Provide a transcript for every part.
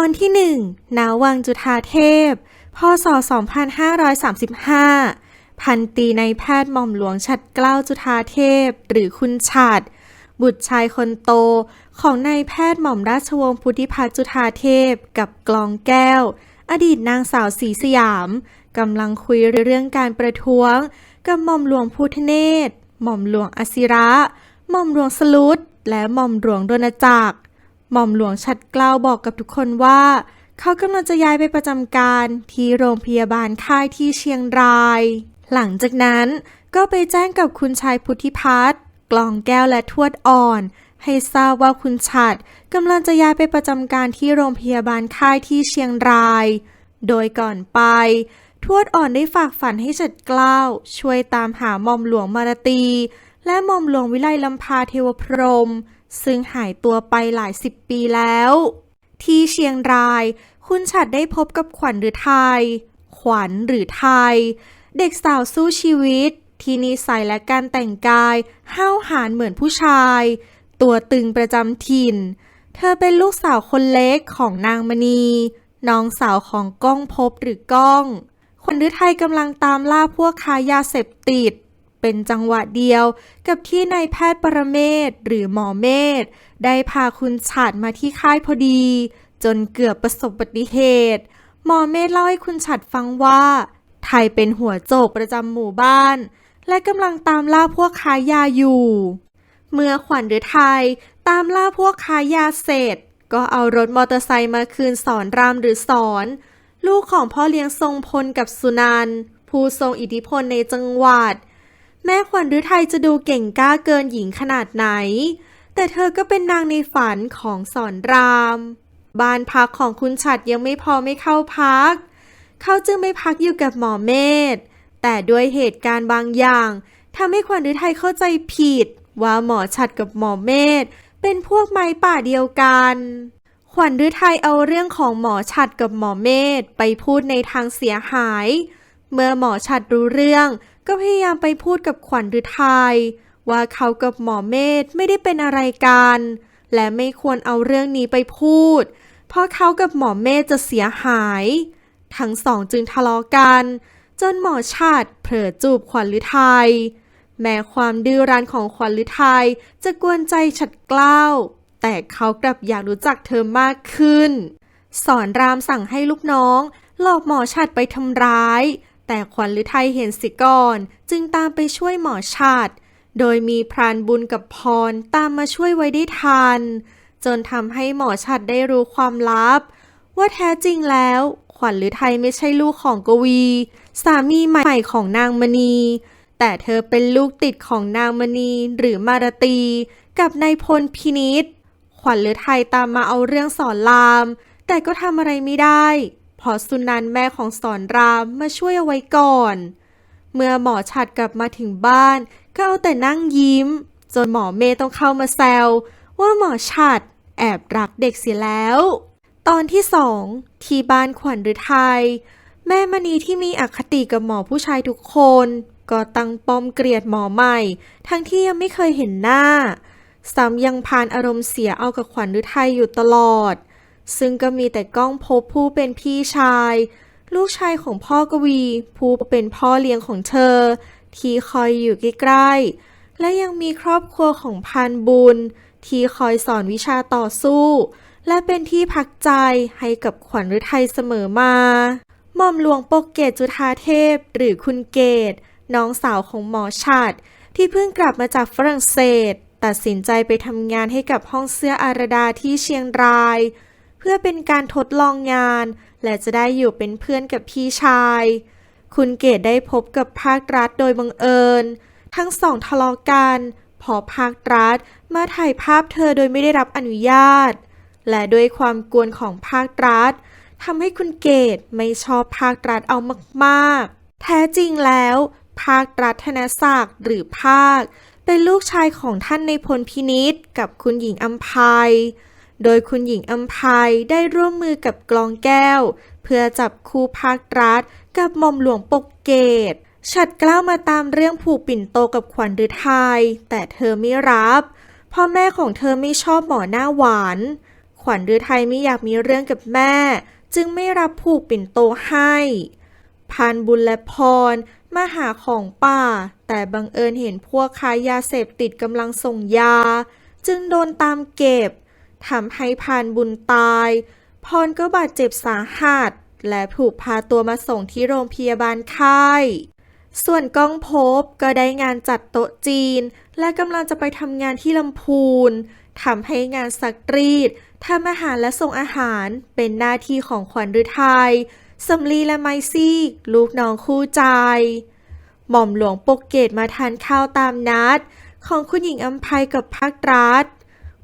อนที่1 ณ วังจุฑาเทพ พ.ศ. 2535 พันตรีนายแพทย์หม่อมหลวงฉัตรเกล้าจุฑาเทพหรือคุณฉัตรบุตรชายคนโตของนายแพทย์หม่อมราชวงศ์พุทธิพัฒน์จุฑาเทพกับกลองแก้วอดีตนางสาวศรีสยามกำลังคุยเรื่องการประท้วงกับหม่อมหลวงพุทธเนศหม่อมหลวงอศิระหม่อมหลวงสลุดและหม่อมหลวงดลจักรหม่อมหลวงฉัตรเกล้าบอกกับทุกคนว่าเขากำลังจะย้ายไปประจำการที่โรงพยาบาลค่ายที่เชียงรายหลังจากนั้นก็ไปแจ้งกับคุณชายพุทธิพัฒน์กลองแก้วและทวดอ่อนให้ทราบว่าคุณฉัตรกำลังจะย้ายไปประจำการที่โรงพยาบาลค่ายที่เชียงรายโดยก่อนไปทวดอ่อนได้ฝากฝันให้ฉัตรเกล้าช่วยตามหาหม่อมหลวงมาราตรีและหม่อมหลวงวิไลลำพาเทวพรหมซึ่งหายตัวไปหลายสิบปีแล้วที่เชียงรายคุณฉัตรได้พบกับขวัญฤทัยขวัญหรือไทยเด็กสาวสู้ชีวิตที่นิสัยและการแต่งกายห้าวหาญเหมือนผู้ชายตัวตึงประจำถิ่นเธอเป็นลูกสาวคนเล็กของนางมณีน้องสาวของก้องภพหรือก้องขวัญฤทัยกำลังตามล่าพวกค้ายาเสพติดเป็นจังหวะเดียวกับที่นายแพทย์ปรเมศหรือหมอเมธได้พาคุณฉัตรมาที่ค่ายพอดีจนเกือบประสบอุบัติเหตุหมอเมธเล่าให้คุณฉัตรฟังว่าไทยเป็นหัวโจกประจำหมู่บ้านและกำลังตามล่าพวกค้ายาอยู่เมื่อขวัญฤทัยตามล่าพวกค้ายาเสร็จก็เอารถมอเตอร์ไซค์มาคืนสอนรามหรือสอนลูกของพ่อเลี้ยงทรงพลกับสุนันท์ผู้ทรงอิทธิพลในจังหวัดแม่ขวัญฤทัยจะดูเก่งกล้าเกินหญิงขนาดไหนแต่เธอก็เป็นนางในฝันของสอนรามบ้านพักของคุณฉัตรยังไม่พอไม่เข้าพักเขาจึงไปพักอยู่กับหมอเมธแต่ด้วยเหตุการณ์บางอย่างทำให้ขวัญฤทัยเข้าใจผิดว่าหมอฉัตรกับหมอเมธเป็นพวกไม้ป่าเดียวกันขวัญฤทัยเอาเรื่องของหมอฉัตรกับหมอเมธไปพูดในทางเสียหายเมื่อหมอฉัตรรู้เรื่องก็พยายามไปพูดกับขวัญฤทัยว่าเขากับหมอเมธไม่ได้เป็นอะไรกันและไม่ควรเอาเรื่องนี้ไปพูดเพราะเขากับหมอเมธจะเสียหายทั้งสองจึงทะเลาะกันจนหมอฉัตรเผลอจูบขวัญฤทัยแม้ความดื้อรั้นของขวัญฤทัยจะกวนใจฉัตรเกล้าแต่เขากลับอยากรู้จักเธอมากขึ้นสอนรามสั่งให้ลูกน้องหลอกหมอฉัตรไปทำร้ายแต่ขวัญฤทัยเห็นสิก่อนจึงตามไปช่วยหมอฉัตรโดยมีพรานบุญกับพรตามมาช่วยไว้ได้ทันจนทำให้หมอฉัตรได้รู้ความลับว่าแท้จริงแล้วขวัญฤทัยไม่ใช่ลูกของกวีสามีใหม่ของนางมณีแต่เธอเป็นลูกติดของนางมณีหรือมาราตรีกับนายพลพินิจขวัญฤทัยตามมาเอาเรื่องสอนรามแต่ก็ทำอะไรไม่ได้เพราะสุนันท์แม่ของสอนรามมาช่วยเอาไว้ก่อนเมื่อหมอฉัตรกลับมาถึงบ้านก็เอาแต่นั่งยิ้มจนหมอเมธต้องเข้ามาแซวว่าหมอฉัตรแอบรักเด็กเสียแล้วตอนที่2ที่บ้านขวัญฤทัยแม่มณีที่มีอคติกับหมอผู้ชายทุกคนก็ตั้งป้อมเกลียดหมอใหม่ทั้งที่ยังไม่เคยเห็นหน้าซ้ำยังพานอารมณ์เสียเอากับขวัญฤทัยอยู่ตลอดซึ่งก็มีแต่ก้องภพผู้เป็นพี่ชายลูกชายของพ่อกวีผู้เป็นพ่อเลี้ยงของเธอที่คอยอยู่ใกล้ๆและยังมีครอบครัวของพานบุญที่คอยสอนวิชาต่อสู้และเป็นที่พักใจให้กับขวัญฤทัยเสมอมาหม่อมหลวงปกเกตจุฑาเทพหรือคุณเกตน้องสาวของหมอฉัตรที่เพิ่งกลับมาจากฝรั่งเศสตัดสินใจไปทำงานให้กับห้องเสื้ออารดาที่เชียงรายเพื่อเป็นการทดลองงานและจะได้อยู่เป็นเพื่อนกับพี่ชายคุณเกตได้พบกับภาครัฐโดยบังเอิญทั้งสองทะเลาะกันเพราะภาครัฐมาถ่ายภาพเธอโดยไม่ได้รับอนุญาตและด้วยความกวนของภาครัฐทำให้คุณเกตไม่ชอบภาครัฐเอามากๆแท้จริงแล้วภาครัฐธนศักดิ์หรือภาคเป็นลูกชายของท่านในพลพินิจกับคุณหญิงอัมภัยโดยคุณหญิงอัมภัยได้ร่วมมือกับกลองแก้วเพื่อจับคู่ภาครัฐกับหม่อมหลวงปกเกตฉัตรเกล้ามาตามเรื่องผูกปิ่นโตกับขวัญฤทัยแต่เธอไม่รับเพราะแม่ของเธอไม่ชอบหมอหน้าหวานข วัญฤทัยไม่อยากมีเรื่องกับแม่จึงไม่รับผูกปิ่นโตให้พานบุญและพรมาหาของป่าแต่บังเอิญเห็นพวกค้ายาเสพติดกำลังส่งยาจึงโดนตามเก็บทำให้พานบุญตายพรก็บาดเจ็บสาหัสและถูกพาตัวมาส่งที่โรงพยาบาลค่ายส่วนก้องภพก็ได้งานจัดโต๊ะจีนและกำลังจะไปทำงานที่ลำพูนทำให้งานซักรีดทำอาหารและส่งอาหารเป็นหน้าที่ของขวัญฤทัยสำลีและไมซี่ลูกน้องคู่ใจหม่อมหลวงปกเกตมาทานข้าวตามนัดของคุณหญิงอำไพกับภาครัฐ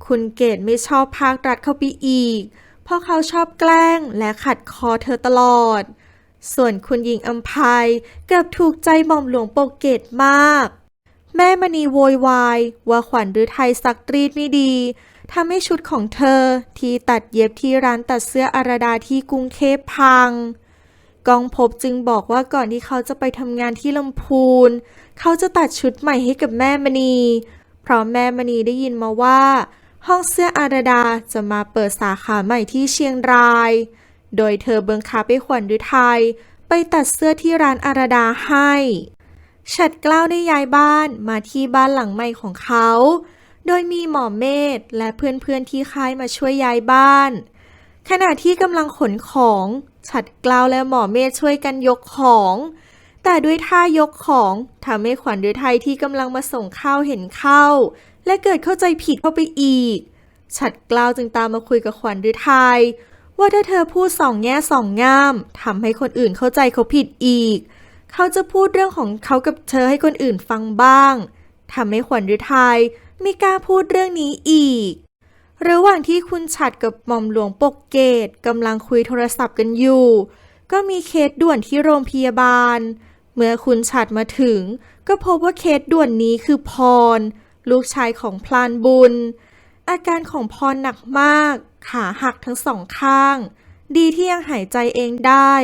คุณเกตไม่ชอบภาครัฐเข้าไปอีกเพราะเขาชอบแกล้งและขัดคอเธอตลอดส่วนคุณหญิงอำไพกลับถูกใจหม่อมหลวงปกเกตมากแม่มณีโวยวายว่าขวัญฤทัยซักรีดไม่ดีทำให้ชุดของเธอที่ตัดเย็บที่ร้านตัดเสื้ออาราดาที่กรุงเทพพังกองภพจึงบอกว่าก่อนที่เขาจะไปทำงานที่ลำพูนเขาจะตัดชุดใหม่ให้กับแม่มณีเพราะแม่มณีได้ยินมาว่าห้องเสื้ออาราดาจะมาเปิดสาขาใหม่ที่เชียงรายโดยเธอบังคับให้ขวัญฤทัยไปตัดเสื้อที่ร้านอาราดาให้ฉัตรเกล้าได้ย้ายบ้านมาที่บ้านหลังใหม่ของเขาโดยมีหมอเมธและเพื่อนๆที่ค่ายมาช่วยย้ายบ้านขณะที่กำลังขนของฉัตรเกล้าและหมอเมธช่วยกันยกของแต่ด้วยท่ายกของทำให้ขวัญฤทัยที่กำลังมาส่งข้าวเห็นเข้าและเกิดเข้าใจผิดเข้าไปอีกฉัตรเกล้าจึงตามมาคุยกับขวัญฤทัยว่าถ้าเธอพูดสองแง่สองง่ามทำให้คนอื่นเข้าใจเขาผิดอีกเขาจะพูดเรื่องของเขากับเธอให้คนอื่นฟังบ้างทำให้ขวัญฤทัยไม่กล้าพูดเรื่องนี้อีกระหว่างที่คุณฉัตรกับหม่อมหลวงปกเกตกำลังคุยโทรศัพท์กันอยู่ก็มีเคสด่วนที่โรงพยาบาลเมื่อคุณฉัตรมาถึงก็พบว่าเคสด่วนนี้คือพรลูกชายของพลานบุญอาการของพรหนักมากขาหักทั้งสองข้างดีที่ยังหายใจเองได้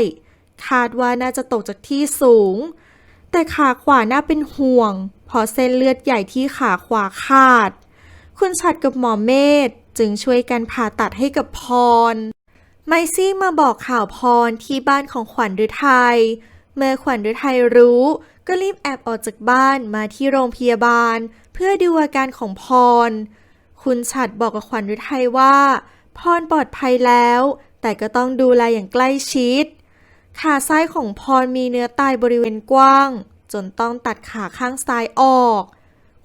คาดว่าน่าจะตกจากที่สูงแต่ขาขวาน่าเป็นห่วงเพราะเส้นเลือดใหญ่ที่ขาขวาขาดคุณฉัตรกับหมอเมธจึงช่วยกันผ่าตัดให้กับพรไมซี่มาบอกข่าวพรที่บ้านของขวัญฤทัยเมื่อขวัญฤทัยรู้ก็รีบแอบออกจากบ้านมาที่โรงพยาบาลเพื่อดูอาการของพรคุณฉัตรบอกกับขวัญฤทัยว่าพรปลอดภัยแล้วแต่ก็ต้องดูแลอย่างใกล้ชิดขาซ้ายของพรมีเนื้อตายบริเวณกว้างจนต้องตัดขาข้างซ้ายออก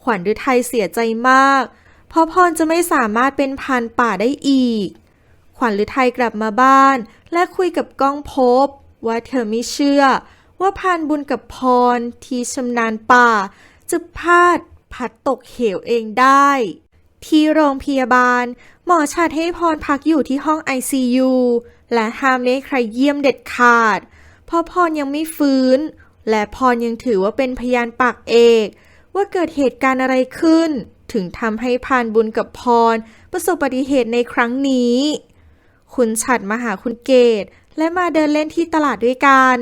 ขวัญฤทัยเสียใจมากเพราะพรจะไม่สามารถเป็นพรานป่าได้อีกขวัญฤทัยกลับมาบ้านและคุยกับก้องภพว่าเธอไม่เชื่อว่าพรานบุญกับพรที่ชำนาญป่าจะพลาดพัดตกเหวเองได้ที่โรงพยาบาลหมอฉัตรให้พรพักอยู่ที่ห้อง ICU และห้ามไม่ให้ใครเยี่ยมเด็ดขาดเพราะพรยังไม่ฟื้นและพรยังถือว่าเป็นพยานปากเอกว่าเกิดเหตุการณ์อะไรขึ้นถึงทำให้พรานบุญกับพรประสบอุบัติเหตุในครั้งนี้คุณฉัตรมาหาคุณเกตและมาเดินเล่นที่ตลาดด้วยกัน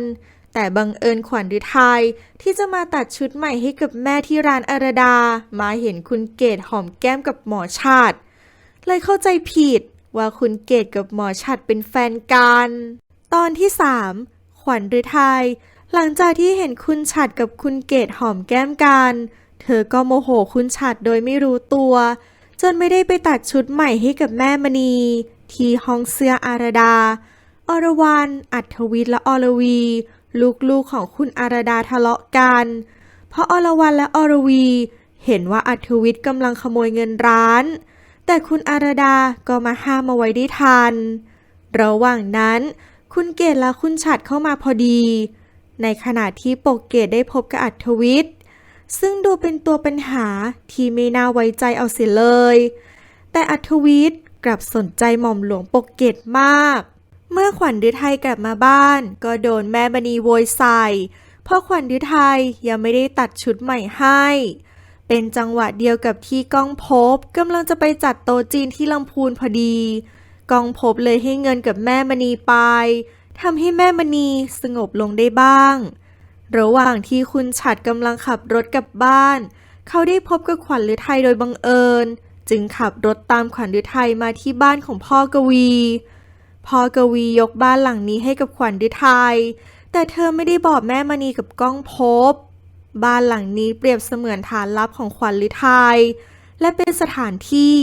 แต่บังเอิญขวัญฤทัยที่จะมาตัดชุดใหม่ให้กับแม่ที่ร้านอาราดามาเห็นคุณเกตหอมแก้มกับหมอฉัตรเลยเข้าใจผิดว่าคุณเกตกับหมอฉัตรเป็นแฟนกันตอนที่ 3 ขวัญฤทัยหลังจากที่เห็นคุณฉัตรกับคุณเกตหอมแก้มกันเธอก็โมโหคุณฉัตรโดยไม่รู้ตัวจนไม่ได้ไปตัดชุดใหม่ให้กับแม่มณีที่ห้องเสื้ออาราดาอรวรรณ อัธวิทย์และอรวีลูกๆของคุณอาราดาทะเลาะกันเพราะอรวรรณและอรวีเห็นว่าอัธวิทย์กำลังขโมยเงินร้านแต่คุณอาราดาก็มาห้ามเอาไว้ได้ทันระหว่างนั้นคุณเกตและคุณฉัตรเข้ามาพอดีในขณะที่ปกเกตได้พบกับอัธวิทย์ซึ่งดูเป็นตัวปัญหาที่ไม่น่าไว้ใจเอาเสียเลยแต่อัธวิทย์กลับสนใจหม่อมหลวงปกเกตมากเมื่อขวัญฤทัยกลับมาบ้านก็โดนแม่มณีโวยใส่เพราะขวัญฤทัยยังไม่ได้ตัดชุดใหม่ให้เป็นจังหวะเดียวกับที่ก้องภพกำลังจะไปจัดโต๊ะจีนที่ลำพูนพอดีก้องภพเลยให้เงินกับแม่มณีไปทำให้แม่มณีสงบลงได้บ้างระหว่างที่คุณฉัตรกำลังขับรถกลับบ้านเขาได้พบกับขวัญฤทัยโดยบังเอิญ จึงขับรถตามขวัญฤทัยมาที่บ้านของพ่อกวีพ่อกวียกบ้านหลังนี้ให้กับขวัญฤทัยแต่เธอไม่ได้บอกแม่มณีกับก้องภพบ้านหลังนี้เปรียบเสมือนฐานลับของขวัญฤทัยและเป็นสถานที่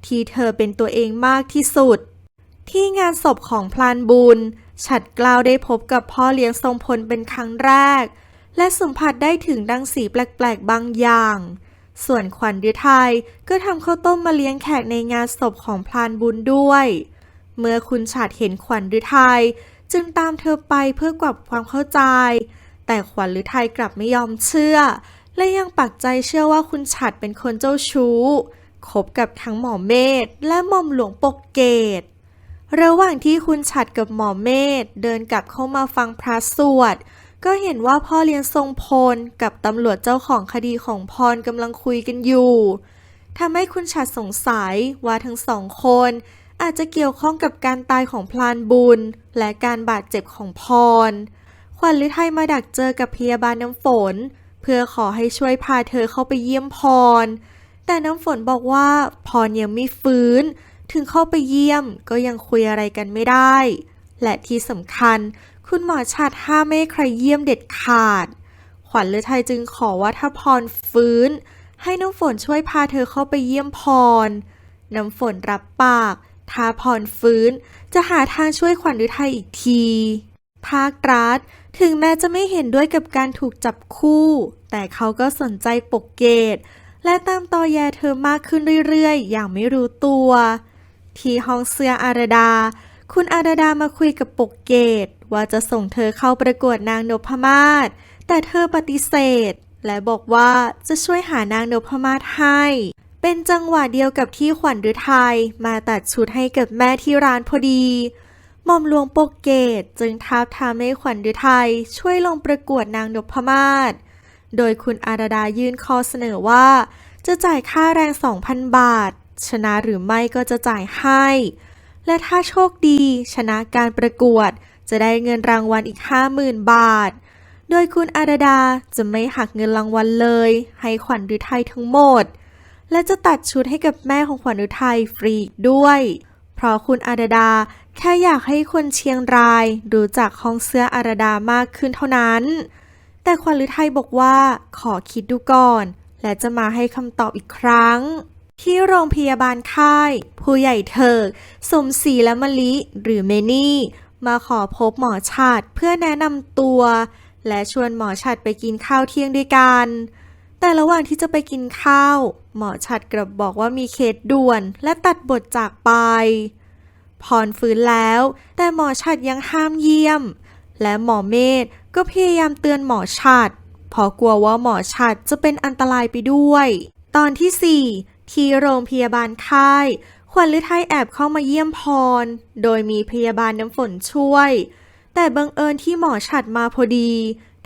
ที่เธอเป็นตัวเองมากที่สุดที่งานศพของพลานบุญฉัตรเกล้าได้พบกับพ่อเลี้ยงทรงพลเป็นครั้งแรกและสัมผัสได้ถึงรังสีแปลกๆบางอย่างส่วนขวัญฤทัยก็ทำข้าวต้มมาเลี้ยงแขกในงานศพของพลานบุญด้วยเมื่อคุณฉัตรเห็นขวัญฤทัยจึงตามเธอไปเพื่อกลับความเข้าใจแต่ขวัญฤทัยกลับไม่ยอมเชื่อและยังปักใจเชื่อว่าคุณฉัตรเป็นคนเจ้าชู้คบกับทั้งหมอเมธและหม่อมหลวงปกเกตระหว่างที่คุณฉัตรกับหมอเมธเดินกลับเข้ามาฟังพระสวดก็เห็นว่าพ่อเลี้ยงทรงพลกับตำรวจเจ้าของคดีของพรกำลังคุยกันอยู่ทำให้คุณฉัตรสงสัยว่าทั้งสองคนอาจจะเกี่ยวข้องกับการตายของพลานบุญและการบาดเจ็บของพรขวัญฤทัยมาดักเจอกับพยาบาลน้ำฝนเพื่อขอให้ช่วยพาเธอเข้าไปเยี่ยมพรแต่น้ำฝนบอกว่าพรยังไม่ฟื้นถึงเข้าไปเยี่ยมก็ยังคุยอะไรกันไม่ได้และที่สำคัญคุณหมอฉัตรห้ามไม่ให้ใครเยี่ยมเด็ดขาดขวัญฤทัยจึงขอว่าถ้าพรฟื้นให้น้ำฝนช่วยพาเธอเข้าไปเยี่ยมพรน้ำฝนรับปากถ้าพรฟื้นจะหาทางช่วยขวัญฤทัยอีกทีภาครัฐถึงแม้จะไม่เห็นด้วยกับการถูกจับคู่แต่เขาก็สนใจปกเกตและตามตอแยเธอมากขึ้นเรื่อยๆอย่างไม่รู้ตัวที่ห้องเสื้ออารดาคุณอารดามาคุยกับปกเกตว่าจะส่งเธอเข้าประกวดนางนพมาศแต่เธอปฏิเสธและบอกว่าจะช่วยหานางนพมาศให้เป็นจังหวะเดียวกับที่ขวัญฤทัยมาตัดชุดให้กับแม่ที่ร้านพอดีหม่อมหลวงปกเกตจึงท้าทามให้ขวัญฤทัยช่วยลงประกวดนางนพมาศโดยคุณอารดายื่นข้อเสนอว่าจะจ่ายค่าแรง 2,000 บาทชนะหรือไม่ก็จะจ่ายให้และถ้าโชคดีชนะการประกวดจะได้เงินรางวัลอีก 50,000 บาทโดยคุณอารดาจะไม่หักเงินรางวัลเลยให้ขวัญฤทัยทั้งหมดและจะตัดชุดให้กับแม่ของขวัญฤทัยฟรีด้วยเพราะคุณอารดาแค่อยากให้คนเชียงรายรู้จักห้องเสื้ออารดามากขึ้นเท่านั้นแต่ขวัญฤทัยบอกว่าขอคิดดูก่อนและจะมาให้คำตอบอีกครั้งที่โรงพยาบาลค่ายผู้ใหญ่เถิกสมศรีและมะลิหรือเมนี่มาขอพบหมอฉัตรเพื่อแนะนำตัวและชวนหมอฉัตรไปกินข้าวเที่ยงด้วยกันแต่ระหว่างที่จะไปกินข้าวหมอฉัตรกลับบอกว่ามีเคสด่วนและตัดบทจากไปพรฟื้นแล้วแต่หมอฉัตรยังห้ามเยี่ยมและหมอเมธก็พยายามเตือนหมอฉัตรเพราะกลัวว่าหมอฉัตรจะเป็นอันตรายไปด้วยตอนที่ 4 ที่โรงพยาบาลค่ายขวัญฤทัยแอบเข้ามาเยี่ยมพรโดยมีพยาบาลน้ำฝนช่วยแต่บังเอิญที่หมอฉัตรมาพอดี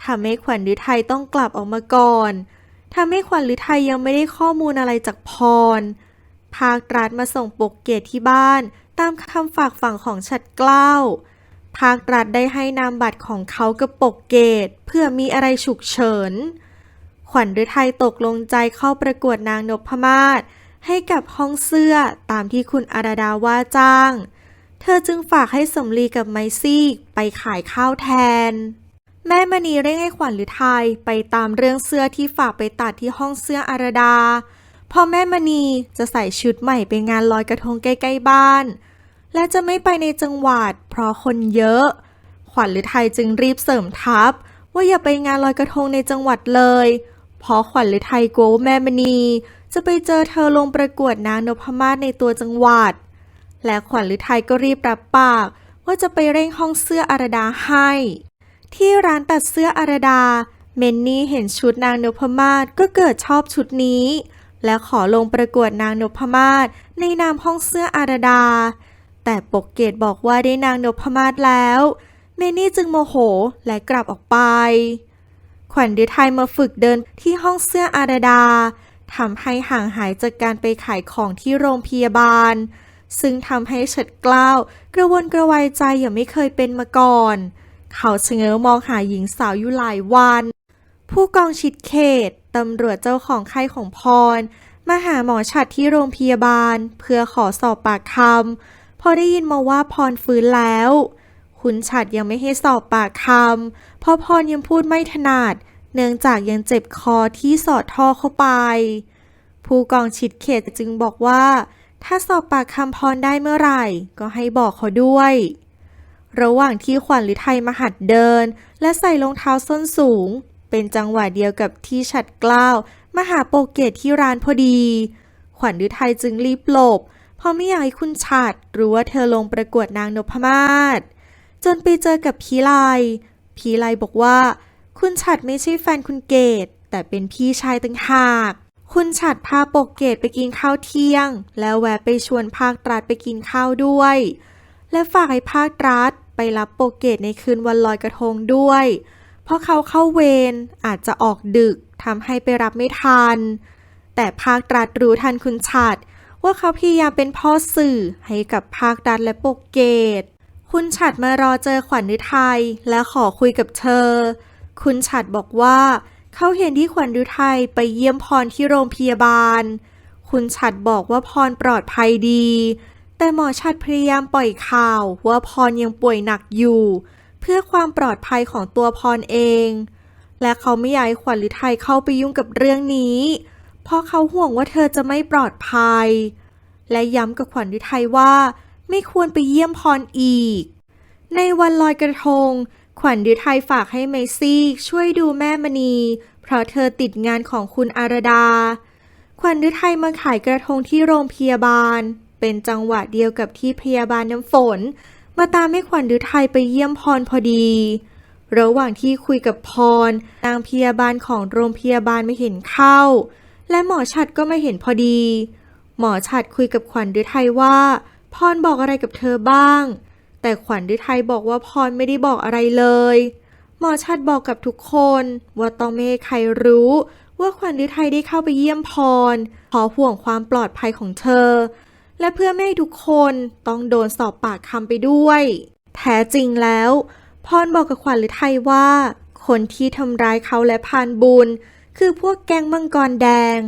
ทำให้ขวัญฤทัยต้องกลับออกมาก่อนทำให้ขวัญฤทัยยังไม่ได้ข้อมูลอะไรจากพรภาครัฐมาส่งปกเกตที่บ้านตามคำฝากฝังของฉัตรเกล้าภาครัฐได้ให้นามบัตรของเขากับปกเกตเพื่อมีอะไรฉุกเฉินขวัญฤทัยตกลงใจเข้าประกวดนางนพมาศให้กับห้องเสื้อตามที่คุณอารดาว่าจ้างเธอจึงฝากให้สมรีกับไมซี่ไปขายข้าวแทนแม่มณีเร่งให้ขวัญฤทัยไปตามเรื่องเสื้อที่ฝากไปตัดที่ห้องเสื้ออารดาพอแม่มณีจะใส่ชุดใหม่ไปงานลอยกระทงใกล้ๆบ้านและจะไม่ไปในจังหวัดเพราะคนเยอะขวัญฤทัยจึงรีบเสริมทัพว่าอย่าไปงานลอยกระทงในจังหวัดเลยเพราะขวัญฤทัยกลัวแม่มณีจะไปเจอเธอลงประกวดนางนพมาศในตัวจังหวัดและขวัญฤทัยก็รีบรับปากว่าจะไปเร่งห้องเสื้ออารดาให้ที่ร้านตัดเสื้ออารดาเมนนี่เห็นชุดนางนพมาศก็เกิดชอบชุดนี้และขอลงประกวดนางนพมาศในนามห้องเสื้ออารดาแต่ปกเกตบอกว่าได้นางนพมาศแล้วเมนนี่จึงโมโหและกลับออกไปขวัญฤทัยมาฝึกเดินที่ห้องเสื้ออารดาทำให้ห่างหายจากการไปขายของที่โรงพยาบาลซึ่งทำให้ฉัตรเกล้ากระวนกระวายใจอย่างไม่เคยเป็นมาก่อนเขาชะเง้อมองหาหญิงสาวอยู่หลายวันผู้กองชิดเขตตำรวจเจ้าของค่ายของพร มาหาหมอฉัตรที่โรงพยาบาลเพื่อขอสอบปากคำพอได้ยินมาว่าพรฟื้นแล้ว คุณฉัตรยังไม่ให้สอบปากคำเพราะพรยังพูดไม่ถนัดเนื่องจากยังเจ็บคอที่สอดท่อเข้าไปผู้กองชิดเขตจึงบอกว่าถ้าสอบปากคำพรได้เมื่อไหร่ก็ให้บอกเขาด้วยระหว่างที่ขวัญฤทัยมาหัดเดินและใส่รองเท้าส้นสูงเป็นจังหวะเดียวกับที่ฉัตรเกล้ามาหาโปเกตที่ร้านพอดีขวัญฤทัยจึงรีบหลบเพราะไม่อยากให้คุณฉัตรรู้ว่าเธอลงประกวดนางนพมาศจนไปเจอกับพีไลบอกว่าคุณฉัตรไม่ใช่แฟนคุณเกตแต่เป็นพี่ชายต่างหากคุณฉัตรพาโปเกตไปกินข้าวเที่ยงแล้วแวะไปชวนภาครัฐไปกินข้าวด้วยและฝากให้ภาครัฐไปรับโปเกตในคืนวันลอยกระทงด้วยเพราะเขาเข้าเวรอาจจะออกดึกทำให้ไปรับไม่ทันแต่ภาครัฐรู้ทันคุณฉัตรว่าเขาพยายามเป็นพ่อสื่อให้กับภาครัฐและโปเกตคุณฉัตรมารอเจอขวัญฤทัยและขอคุยกับเธอคุณฉัตรบอกว่าเขาเห็นที่ขวัญฤทัยไปเยี่ยมพรที่โรงพยาบาลคุณฉัตรบอกว่าพรปลอดภัยดีแต่หมอฉัตรพยายามปล่อยข่าวว่าพรยังป่วยหนักอยู่เพื่อความปลอดภัยของตัวพรเองและเขาไม่อยากให้ขวัญฤทัยเข้าไปยุ่งกับเรื่องนี้เพราะเขาห่วงว่าเธอจะไม่ปลอดภัยและย้ำกับขวัญฤทัยว่าไม่ควรไปเยี่ยมพรอีกในวันลอยกระทงขวัญฤทัยฝากให้เมซี่ช่วยดูแม่มณีเพราะเธอติดงานของคุณอารดาขวัญฤทัยมาขายกระทงที่โรงพยาบาลเป็นจังหวะเดียวกับที่พยาบาลน้ำฝนมาตามให้ขวัญฤทัยไปเยี่ยมพรพอดีระหว่างที่คุยกับพรนางพยาบาลของโรงพยาบาลไม่เห็นเข้าและหมอฉัตรก็ไม่เห็นพอดีหมอฉัตรคุยกับขวัญฤทัยว่าพรบอกอะไรกับเธอบ้างแต่ขวัญฤทัยบอกว่าพรไม่ได้บอกอะไรเลยหมอฉัตรบอกกับทุกคนว่าต้องไม่ให้ใครรู้ว่าขวัญฤทัยได้เข้าไปเยี่ยมพรเพราะห่วงความปลอดภัยของเธอและเพื่อไม่ให้ทุกคนต้องโดนสอบปากคำไปด้วยแท้จริงแล้วพรบอกกับขวัญฤทัยว่าคนที่ทำร้ายเขาและพานบุญคือพวกแก๊งมังกรแดง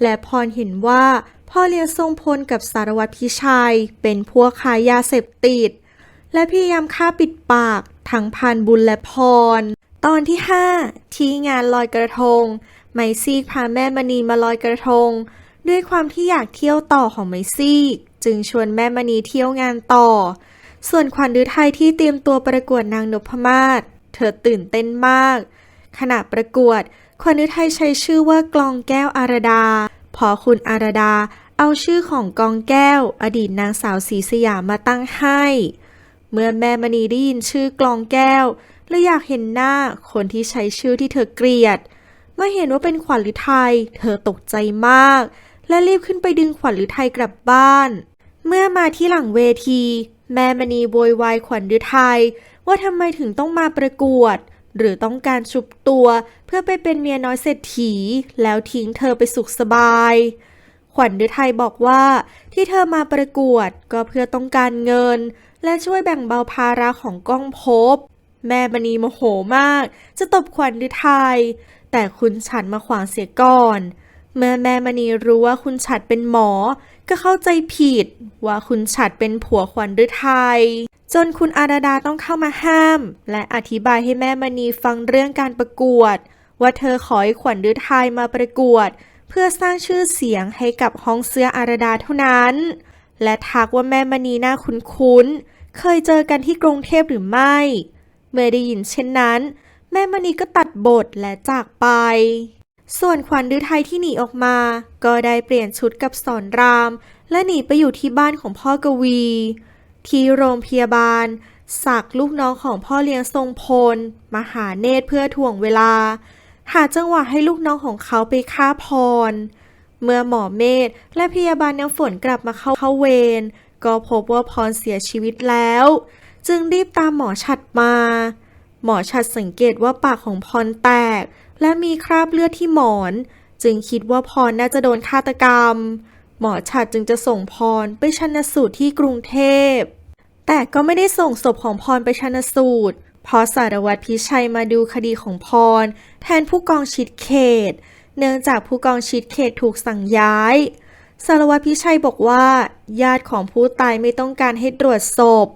และพรเห็นว่าพ่อเลี้ยงทรงพลกับสารวัตรพิชัยเป็นพวกค้ายาเสพติดและพยายามฆ่าปิดปากทั้งพานบุญและพรตอนที่5ที่งานลอยกระทงไมซี่พาแม่มณีมาลอยกระทงด้วยความที่อยากเที่ยวต่อของไมซี่จึงชวนแม่มณีเที่ยวงานต่อส่วนขวัญฤทัยที่เตรียมตัวประกวดนางนพมาศเธอตื่นเต้นมากขณะประกวดขวัญฤทัยใช้ชื่อว่ากลองแก้วอารดาพอคุณอารดาเอาชื่อของกองแก้วอดีตนางสาวศรีสยามมาตั้งให้เมื่อแม่มณีได้ยินชื่อกลองแก้วและอยากเห็นหน้าคนที่ใช้ชื่อที่เธอเกลียดเมื่อเห็นว่าเป็นขวัญฤทัยเธอตกใจมากและรีบขึ้นไปดึงขวัญฤทัยกลับบ้านเมื่อมาที่หลังเวทีแม่มณีโวยวายขวัญฤทัยว่าทำไมถึงต้องมาประกวดหรือต้องการชุบตัวเพื่อไปเป็นเมียน้อยเศรษฐีแล้วทิ้งเธอไปสุขสบายขวัญฤทัยบอกว่าที่เธอมาประกวดก็เพื่อต้องการเงินและช่วยแบ่งเบาภาระของก้องภพแม่มณีโมโหมากจะตบขวัญฤทัยแต่คุณฉัตรมาขวางเสียก่อนเมื่อแม่มณีรู้ว่าคุณฉัตรเป็นหมอก็เข้าใจผิดว่าคุณฉัตรเป็นผัวขวัญฤทัยจนคุณอาราดาต้องเข้ามาห้ามและอธิบายให้แม่มณีฟังเรื่องการประกวดว่าเธอขอให้ขวัญฤทัยมาประกวดเพื่อสร้างชื่อเสียงให้กับห้องเสื้ออาราดาเท่านั้นและทักว่าแม่มณีน่าคุ้นๆเคยเจอกันที่กรุงเทพหรือไม่เมื่อได้ยินเช่นนั้นแม่มณีก็ตัดบทและจากไปส่วนขวัญฤทัยที่หนีออกมาก็ได้เปลี่ยนชุดกับสอนรามและหนีไปอยู่ที่บ้านของพ่อกวีที่โรงพยาบาลศักดิ์ลูกน้องของพ่อเลี้ยงทรงพลมาหาเนตรเพื่อถ่วงเวลาหาจังหวะให้ลูกน้องของเขาไปฆ่าพรเมื่อหมอเมธและพยาบาลน้ำฝนกลับมาเข้าเวรก็พบว่าพรเสียชีวิตแล้วจึงรีบตามหมอฉัตรมาหมอฉัตรสังเกตว่าปากของพรแตกและมีคราบเลือดที่หมอนจึงคิดว่าพรน่าจะโดนฆาตกรรมหมอฉัตรจึงจะส่งพรไปชันสูตรที่กรุงเทพแต่ก็ไม่ได้ส่งศพของพรไปชันสูตรเพราะสารวัตรพิชัยมาดูคดีของพรแทนผู้กองชิดเขต เนื่องจากผู้กองชิดเขตถูกสั่งย้ายสารวัตรพิชัยบอกว่าญาติของผู้ตายไม่ต้องการให้ตรวจศพ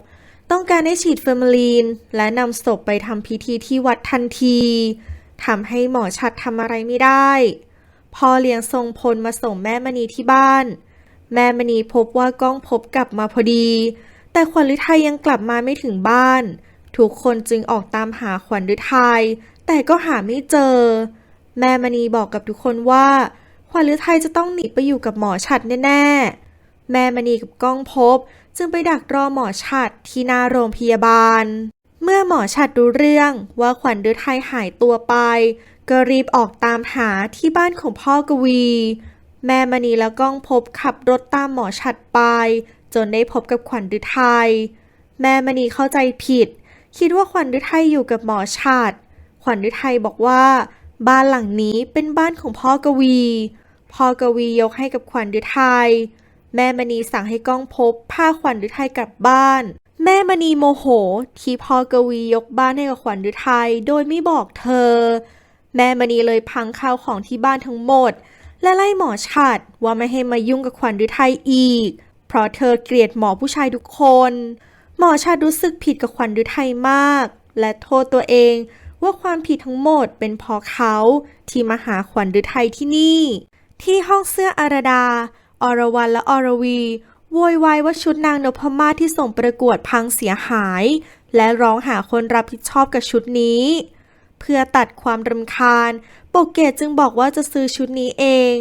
ต้องการให้ฉีดเฟอร์มาลีนและนำศพไปทำพิธีที่วัดทันทีทำให้หมอชัดทำอะไรไม่ได้พ่อเลี้ยงทรงพลมาส่งแม่มณีที่บ้านแม่มณีพบว่าก้องพบกลับมาพอดีแต่ขวัญฤทัยยังกลับมาไม่ถึงบ้านทุกคนจึงออกตามหาขวัญฤทัยแต่ก็หาไม่เจอแม่มณีบอกกับทุกคนว่าขวัญฤทัยจะต้องหนีไปอยู่กับหมอฉัตรแน่ๆแม่มณีกับก้องพบจึงไปดักรอหมอฉัตรที่หน้าโรงพยาบาลเมื่อหมอฉัตรรู้เรื่องว่าขวัญฤทัยหายตัวไปก็รีบออกตามหาที่บ้านของพ่อกวีแม่มณีและก้องพบขับรถตามหมอฉัตรไปจนได้พบกับขวัญฤทัยแม่มณีเข้าใจผิดคิดว่าขวัญฤทัยอยู่กับหมอฉัตรขวัญฤทัยบอกว่าบ้านหลังนี้เป็นบ้านของพ่อกวีพ่อกวียกให้กับขวัญฤทัยแม่มณีสั่งให้ก้องพบพาขวัญฤทัยกลับบ้านแม่มณีโมโหที่พ่อกวียกบ้านให้กับขวัญฤทัยโดยไม่บอกเธอแม่มณีเลยพังข้าวของที่บ้านทั้งหมดและไล่หมอฉัตรว่าไม่ให้มายุ่งกับขวัญฤทัยอีกเพราะเธอเกลียดหมอผู้ชายทุกคนหมอฉัตรรู้สึกผิดกับขวัญฤทัยมากและโทษตัวเองว่าความผิดทั้งหมดเป็นเพราะเขาที่มาหาขวัญฤทัยที่นี่ที่ห้องเสื้ออาราดาอรวรรณและอรวีโวยวายว่าชุดนางนพมาศที่ส่งประกวดพังเสียหายและร้องหาคนรับผิดชอบกับชุดนี้เพื่อตัดความรำคาญปกเกตจึงบอกว่าจะซื้อชุดนี้เอง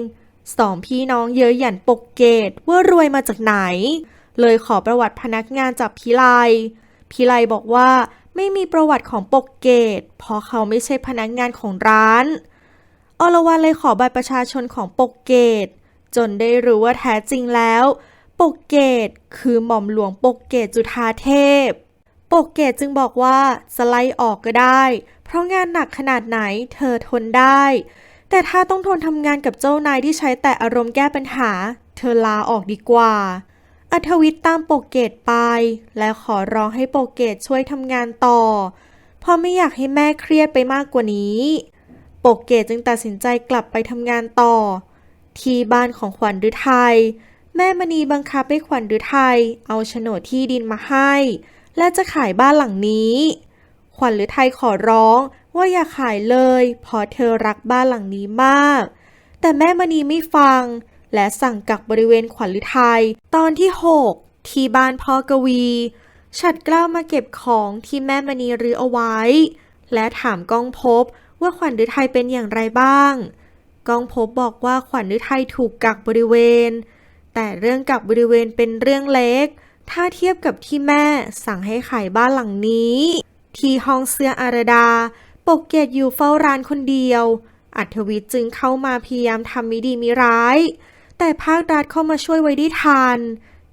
สองพี่น้องเย้ยหยันปกเกตว่ารวยมาจากไหนเลยขอประวัติพนักงานจากพิไลบอกว่าไม่มีประวัติของปกเกตเพราะเขาไม่ใช่พนักงานของร้านอรวรรณเลยขอใบประชาชนของปกเกตจนได้รู้ว่าแท้จริงแล้วปกเกตคือหม่อมหลวงปกเกตจุฑาเทพปกเกตจึงบอกว่าจะไล่ออกก็ได้เพราะงานหนักขนาดไหนเธอทนได้แต่ถ้าต้องทนทำงานกับเจ้านายที่ใช้แต่อารมณ์แก้ปัญหาเธอลาออกดีกว่าอทวิทย์ตามปกเกตไปและขอร้องให้ปกเกตช่วยทำงานต่อเพราะไม่อยากให้แม่เครียดไปมากกว่านี้ปกเกตจึงตัดสินใจกลับไปทำงานต่อที่บ้านของขวัญฤทัยแม่มณีบังคับให้ขวัญฤทัยเอาโฉนดที่ดินมาให้และจะขายบ้านหลังนี้ขวัญฤทัยขอร้องว่าอย่าขายเลยเพราะเธอรักบ้านหลังนี้มากแต่แม่มณีไม่ฟังและสั่งกักบริเวณขวัญฤทัยตอนที่6ที่บ้านพ่อกวีฉัตรเกล้ามาเก็บของที่แม่มณีรื้อเอาไว้และถามก้องพบว่าขวัญฤทัยเป็นอย่างไรบ้างก้องพบบอกว่าขวัญฤทัยถูกกักบริเวณแต่เรื่องกักบริเวณเป็นเรื่องเล็กถ้าเทียบกับที่แม่สั่งให้ขายบ้านหลังนี้ที่ห้องเสื้ออาราดาปกเกตอยู่เฝ้าร้านคนเดียวอัธวิทย์จึงเข้ามาพยายามทำไม่ดีไม่ร้ายแต่ภาครัฐเข้ามาช่วยไว้ได้ทัน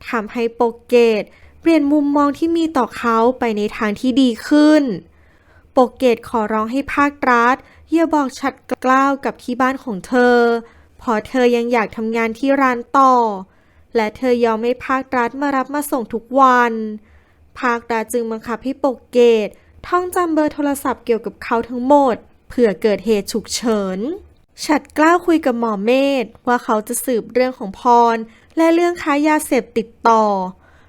ทำให้ปกเกตเปลี่ยนมุมมองที่มีต่อเขาไปในทางที่ดีขึ้นปกเกตขอร้องให้ภาครัฐอย่าบอกฉัตรเกล้ากับที่บ้านของเธอเพราะเธอยังอยากทำงานที่ร้านต่อและเธอยอมให้ภาครัฐมารับมาส่งทุกวันภาครัฐจึงบังคับให้ปกเกตท่องจำเบอร์โทรศัพท์เกี่ยวกับเขาทั้งหมดเผื่อเกิดเหตุฉุกเฉินฉัตรเกล้าคุยกับหมอเมธว่าเขาจะสืบเรื่องของพรและเรื่องค้ายาเสพติดต่อ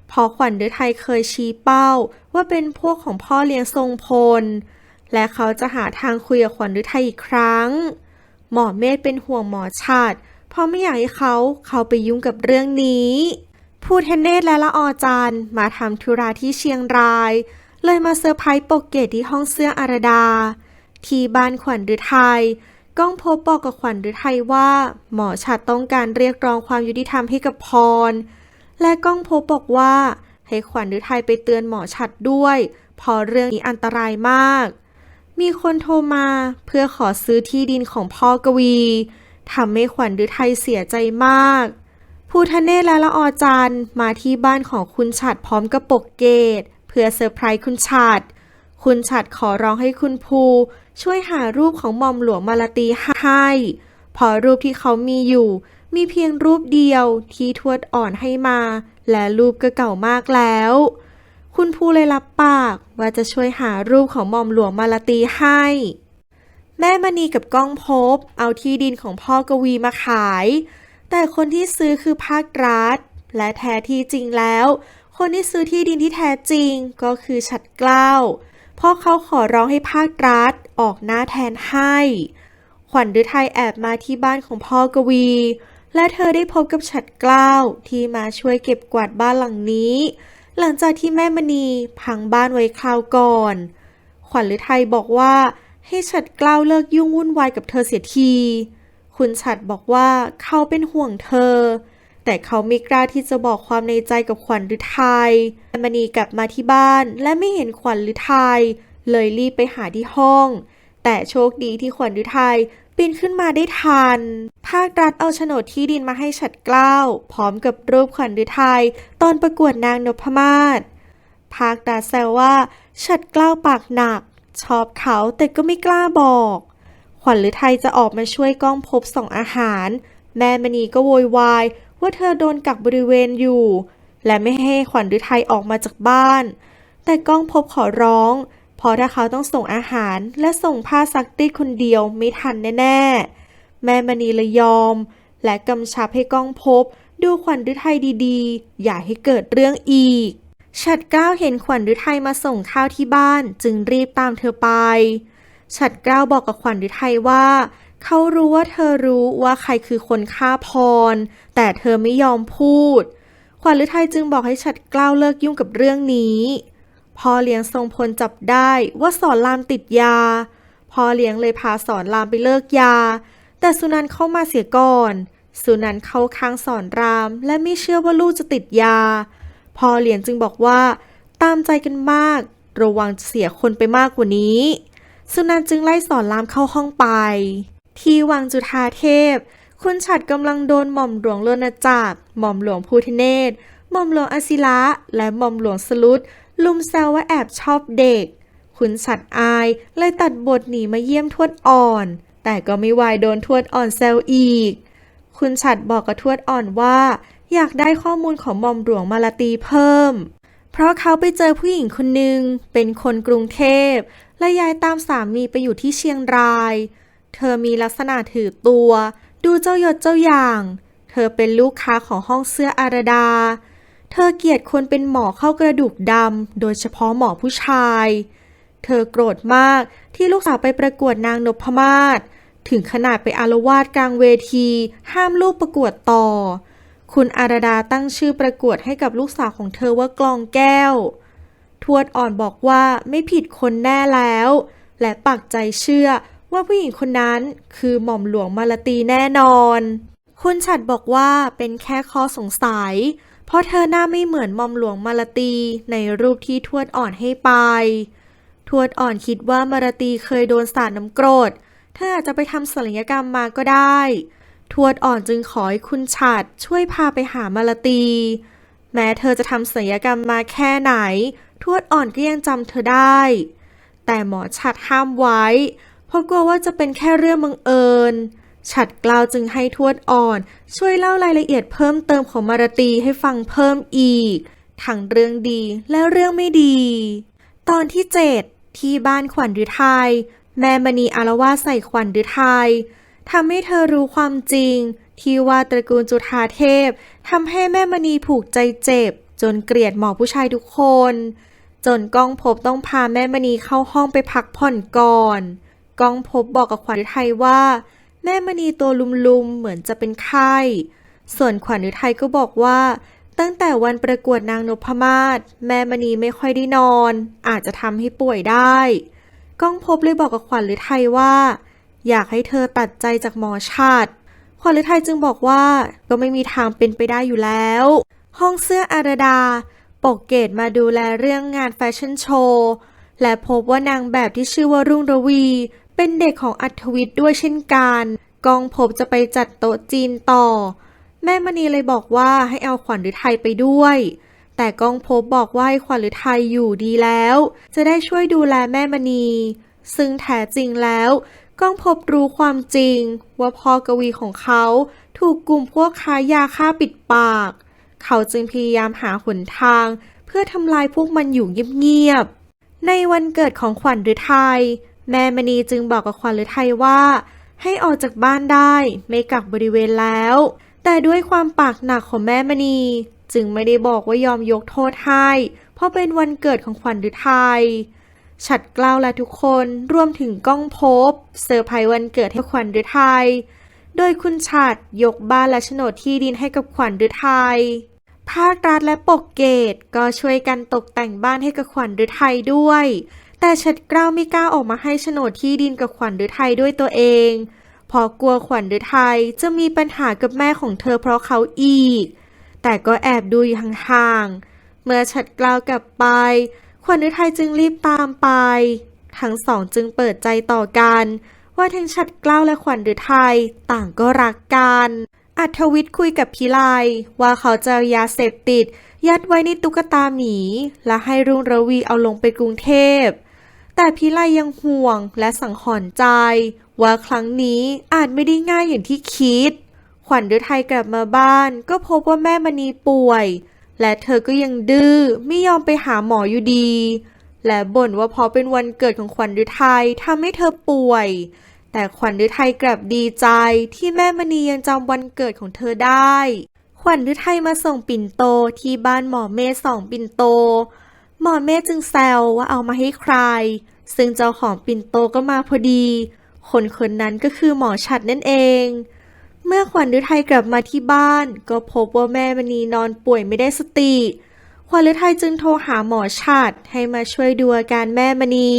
เพราะขวัญฤทัยเคยชี้เป้าว่าเป็นพวกของพ่อเลี้ยงทรงพลและเขาจะหาทางคุยกับขวัญฤทัยอีกครั้งหมอเมธเป็นห่วงหมอฉัตรเพราะไม่อยากให้เขาไปยุ่งกับเรื่องนี้ภูเทนเนศและละออจันทร์มาทำธุระที่เชียงรายเลยมาเซอร์ไพรส์ปกเกตที่ห้องเสื้ออาราดาที่บ้านขวัญฤทัยก้องพบบอกกับขวัญฤทัยว่าหมอฉัตรต้องการเรียกร้องความยุติธรรมให้กับพรและก้องพบบอกว่าให้ขวัญฤทัยไปเตือนหมอฉัตรด้วยเพราะเรื่องนี้อันตรายมากมีคนโทรมาเพื่อขอซื้อที่ดินของพ่อกวีทำให้ขวัญฤทัยเสียใจมากภูทะเนศและละออจันทร์มาที่บ้านของคุณฉัตรพร้อมกับปกเกตเพื่อเซอร์ไพรส์คุณฉัตรขอร้องให้คุณภูช่วยหารูปของหม่อมหลวงมาลาตีให้เพราะรูปที่เขามีอยู่มีเพียงรูปเดียวที่ทวดอ่อนให้มาและรูปก็เก่ามากแล้วคุณภูเลยรับปากว่าจะช่วยหารูปของหม่อมหลวงมาลาตีให้ แม่มณีกับก้องภพเอาที่ดินของพ่อกวีมาขายแต่คนที่ซื้อคือภาครัฐและแท้ที่จริงแล้วคนที่ซื้อที่ดินที่แท้จริงก็คือฉัตรเกล้าเพราะเขาขอร้องให้ภาครัฐออกหน้าแทนให้ขวัญฤทัยแอบมาที่บ้านของพ่อกวีและเธอได้พบกับฉัตรเกล้าที่มาช่วยเก็บกวาดบ้านหลังนี้หลังจากที่แม่มณีพังบ้านไว้คราวก่อนขวัญฤทัยบอกว่าให้ฉัตรเกล้าเลิกยุ่งวุ่นวายกับเธอเสียทีคุณฉัตรบอกว่าเขาเป็นห่วงเธอแต่เขาไม่กล้าที่จะบอกความในใจกับขวัญฤทัยแม่มณีกลับมาที่บ้านและไม่เห็นขวัญฤทัยเลยรีบไปหาที่ห้องแต่โชคดีที่ขวัญฤทัยปีนขึ้นมาได้ทันภาครัฐเอาโฉนดที่ดินมาให้ฉัตรเกล้าพร้อมกับรูปขวัญฤทัยตอนประกวดนางนพมาศภาครัฐแซวว่าฉัตรเกล้าปากหนักชอบเขาแต่ก็ไม่กล้าบอกขวัญฤทัยจะออกมาช่วยก้องภพส่งอาหารแม่มณีก็โวยวายว่าเธอโดนกักบริเวณอยู่และไม่ให้ขวัญฤทัยออกมาจากบ้านแต่ก้องภพขอร้องเพราะถ้าเขาต้องส่งอาหารและส่งผ้าซักรีดคนเดียวไม่ทันแน่ๆแม่มณีเลยยอมและกำชับให้ก้องภพดูขวัญฤทัยดีๆอย่าให้เกิดเรื่องอีกฉัตรเกล้าเห็นขวัญฤทัยมาส่งข้าวที่บ้านจึงรีบตามเธอไปฉัตรเกล้าบอกกับขวัญฤทัยว่าเขารู้ว่าเธอรู้ว่าใครคือคนฆ่าพรแต่เธอไม่ยอมพูดขวัญฤทัยจึงบอกให้ฉัตรเกล้าเลิกยุ่งกับเรื่องนี้พ่อเลี้ยงทรงพลจับได้ว่าสอนรามติดยาพ่อเลี้ยงเลยพาสอนรามไปเลิกยาแต่สุนันท์เข้ามาเสียก่อนสุนันท์เข้าข้างสอนรามและไม่เชื่อว่าลูกจะติดยาพ่อเลี้ยงจึงบอกว่าตามใจกันมากระวังจะเสียคนไปมากกว่านี้สุนันท์จึงไล่สอนรามเข้าห้องไปที่วังจุฑาเทพคุณฉัตรกำลังโดนหม่อมหลวงโลณจักรหม่อมหลวงภูทะเนศหม่อมหลวงอศิละและหม่อมหลวงสลุดลุมแซวว่าแอบชอบเด็กคุณฉัตรอายเลยตัดบทหนีมาเยี่ยมทวดอ่อนแต่ก็ไม่วายโดนทวดอ่อนแซวอีกคุณฉัตรบอกกับทวดอ่อนว่าอยากได้ข้อมูลของหม่อมหลวงมาลาตีเพิ่มเพราะเขาไปเจอผู้หญิงคนหนึ่งเป็นคนกรุงเทพและย้ายตามสามีไปอยู่ที่เชียงรายเธอมีลักษณะถือตัวดูเจ้ายศเจ้าอย่างเธอเป็นลูกค้าของห้องเสื้ออารดาเธอเกลียดคนเป็นหมอเข้ากระดูกดำโดยเฉพาะหมอผู้ชายเธอโกรธมากที่ลูกสาวไปประกวดนางนพมาศถึงขนาดไปอาละวาดกลางเวทีห้ามลูกประกวดต่อคุณอารดาตั้งชื่อประกวดให้กับลูกสาวของเธอว่ากลองแก้วทวดอ่อนบอกว่าไม่ผิดคนแน่แล้วและปักใจเชื่อว่าผู้หญิงคนนั้นคือหม่อมหลวงมาลาตีแน่นอนคุณฉัตรบอกว่าเป็นแค่ข้อสงสัยเพราะเธอหน้าไม่เหมือนหม่อมหลวงมาลาตีในรูปที่ทวดอ่อนให้ไปทวดอ่อนคิดว่ามาลาตีเคยโดนสาดน้ำกรดเธออาจจะไปทำศัลยกรรมมาก็ได้ทวดอ่อนจึงขอให้คุณฉัตรช่วยพาไปหามาลาตีแม้เธอจะทำศัลยกรรมมาแค่ไหนทวดอ่อนก็ยังจำเธอได้แต่หมอฉัตรห้ามไว้เพราะกลัวว่าจะเป็นแค่เรื่องบังเอิญฉัตรเกล้าจึงให้ทวดอ่อนช่วยเล่ารายละเอียดเพิ่มเติมของมาลาตีให้ฟังเพิ่มอีกทั้งเรื่องดีและเรื่องไม่ดีตอนที่ 7ที่บ้านขวัญฤทัยแม่มณีอาละวาดใส่ขวัญฤทัยทำให้เธอรู้ความจริงที่ว่าตระกูลจุฑาเทพทำให้แม่มณีผูกใจเจ็บจนเกลียดหมอผู้ชายทุกคนจนก้องภพต้องพาแม่มณีเข้าห้องไปพักผ่อนก่อนก้องภพบอกกับขวัญฤทัยว่าแม่มณีตัวลุมๆเหมือนจะเป็นไข้ส่วนขวัญฤทัยก็บอกว่าตั้งแต่วันประกวดนางนพมาศแม่มณีไม่ค่อยได้นอนอาจจะทำให้ป่วยได้ก้องภพเลยบอกกับขวัญฤทัยว่าอยากให้เธอตัดใจจากหมอฉัตรขวัญฤทัยจึงบอกว่าก็ไม่มีทางเป็นไปได้อยู่แล้วห้องเสื้ออารดาปกเกตมาดูแลเรื่องงานแฟชั่นโชว์และพบว่านางแบบที่ชื่อว่ารุ่งระวีเป็นเด็กของอัธวิทย์ด้วยเช่นกันก้องภพจะไปจัดโต๊ะจีนต่อแม่มณีเลยบอกว่าให้เอาขวัญฤทัยไปด้วยแต่ก้องภพบอกว่าให้ขวัญฤทัยอยู่ดีแล้วจะได้ช่วยดูแลแม่มณีซึ่งแท้จริงแล้วก้องภพรู้ความจริงว่าพ่อกวีของเขาถูกกลุ่มพวกค้ายาฆ่าปิดปากเขาจึงพยายามหาหนทางเพื่อทำลายพวกมันอยู่เงียบๆในวันเกิดของขวัญฤทัย แม่มณีจึงบอกกับขวัญฤทัยว่าให้ออกจากบ้านได้ไม่กักบริเวณแล้วแต่ด้วยความปากหนักของแม่มณีจึงไม่ได้บอกว่ายอมยกโทษให้เพราะเป็นวันเกิดของขวัญฤทัยฉัตรเกล้าและทุกคนรวมถึงก้องภพเซอร์ไพรส์วันเกิดให้ขวัญฤทัยโดยคุณฉัตรยกบ้านและโฉนดที่ดินให้กับขวัญฤทัยภาครัฐและปกเกตก็ช่วยกันตกแต่งบ้านให้กับขวัญฤทัยด้วยแต่ฉัตรเกล้าไม่กล้าออกมาให้โฉนดที่ดินกับขวัญฤทัยด้วยตัวเองเพราะกลัวขวัญฤทัยจะมีปัญหากับแม่ของเธอเพราะเขาอีกแต่ก็แอบดูอยู่ห่างๆเมื่อฉัตรเกล้ากลับไปขวัญฤทัยจึงรีบตามไปทั้งสองจึงเปิดใจต่อกันว่าทั้งฉัตรเกล้าและขวัญฤทัยต่างก็รักกันอัธวิทย์คุยกับพิไลว่าเขาจะเอายาเสพติดยัดไว้ในตุ๊กตาหมีและให้รุ่งระวีเอาลงไปกรุงเทพแต่พิไลยังห่วงและสังหรณ์ใจว่าครั้งนี้อาจไม่ได้ง่ายอย่างที่คิดขวัญฤทัยกลับมาบ้านก็พบว่าแม่มณีป่วยและเธอก็ยังดื้อไม่ยอมไปหาหมออยู่ดีและบ่นว่าเพราะเป็นวันเกิดของขวัญฤทัยทำให้เธอป่วยแต่ขวัญฤทัยกลับดีใจที่แม่มณียังจำวันเกิดของเธอได้ขวัญฤทัยมาส่งปิ่นโตที่บ้านหมอเมธ2 ปิ่นโตหมอเมธจึงแซวว่าเอามาให้ใครซึ่งเจ้าของปิ่นโตก็มาพอดีคนนั้นก็คือหมอฉัตรนั่นเองเมื่อขวัญฤทัยกลับมาที่บ้านก็พบว่าแม่มณีนอนป่วยไม่ได้สติขวัญฤทัยจึงโทรหาหมอฉัตรให้มาช่วยดูอาการแม่มณี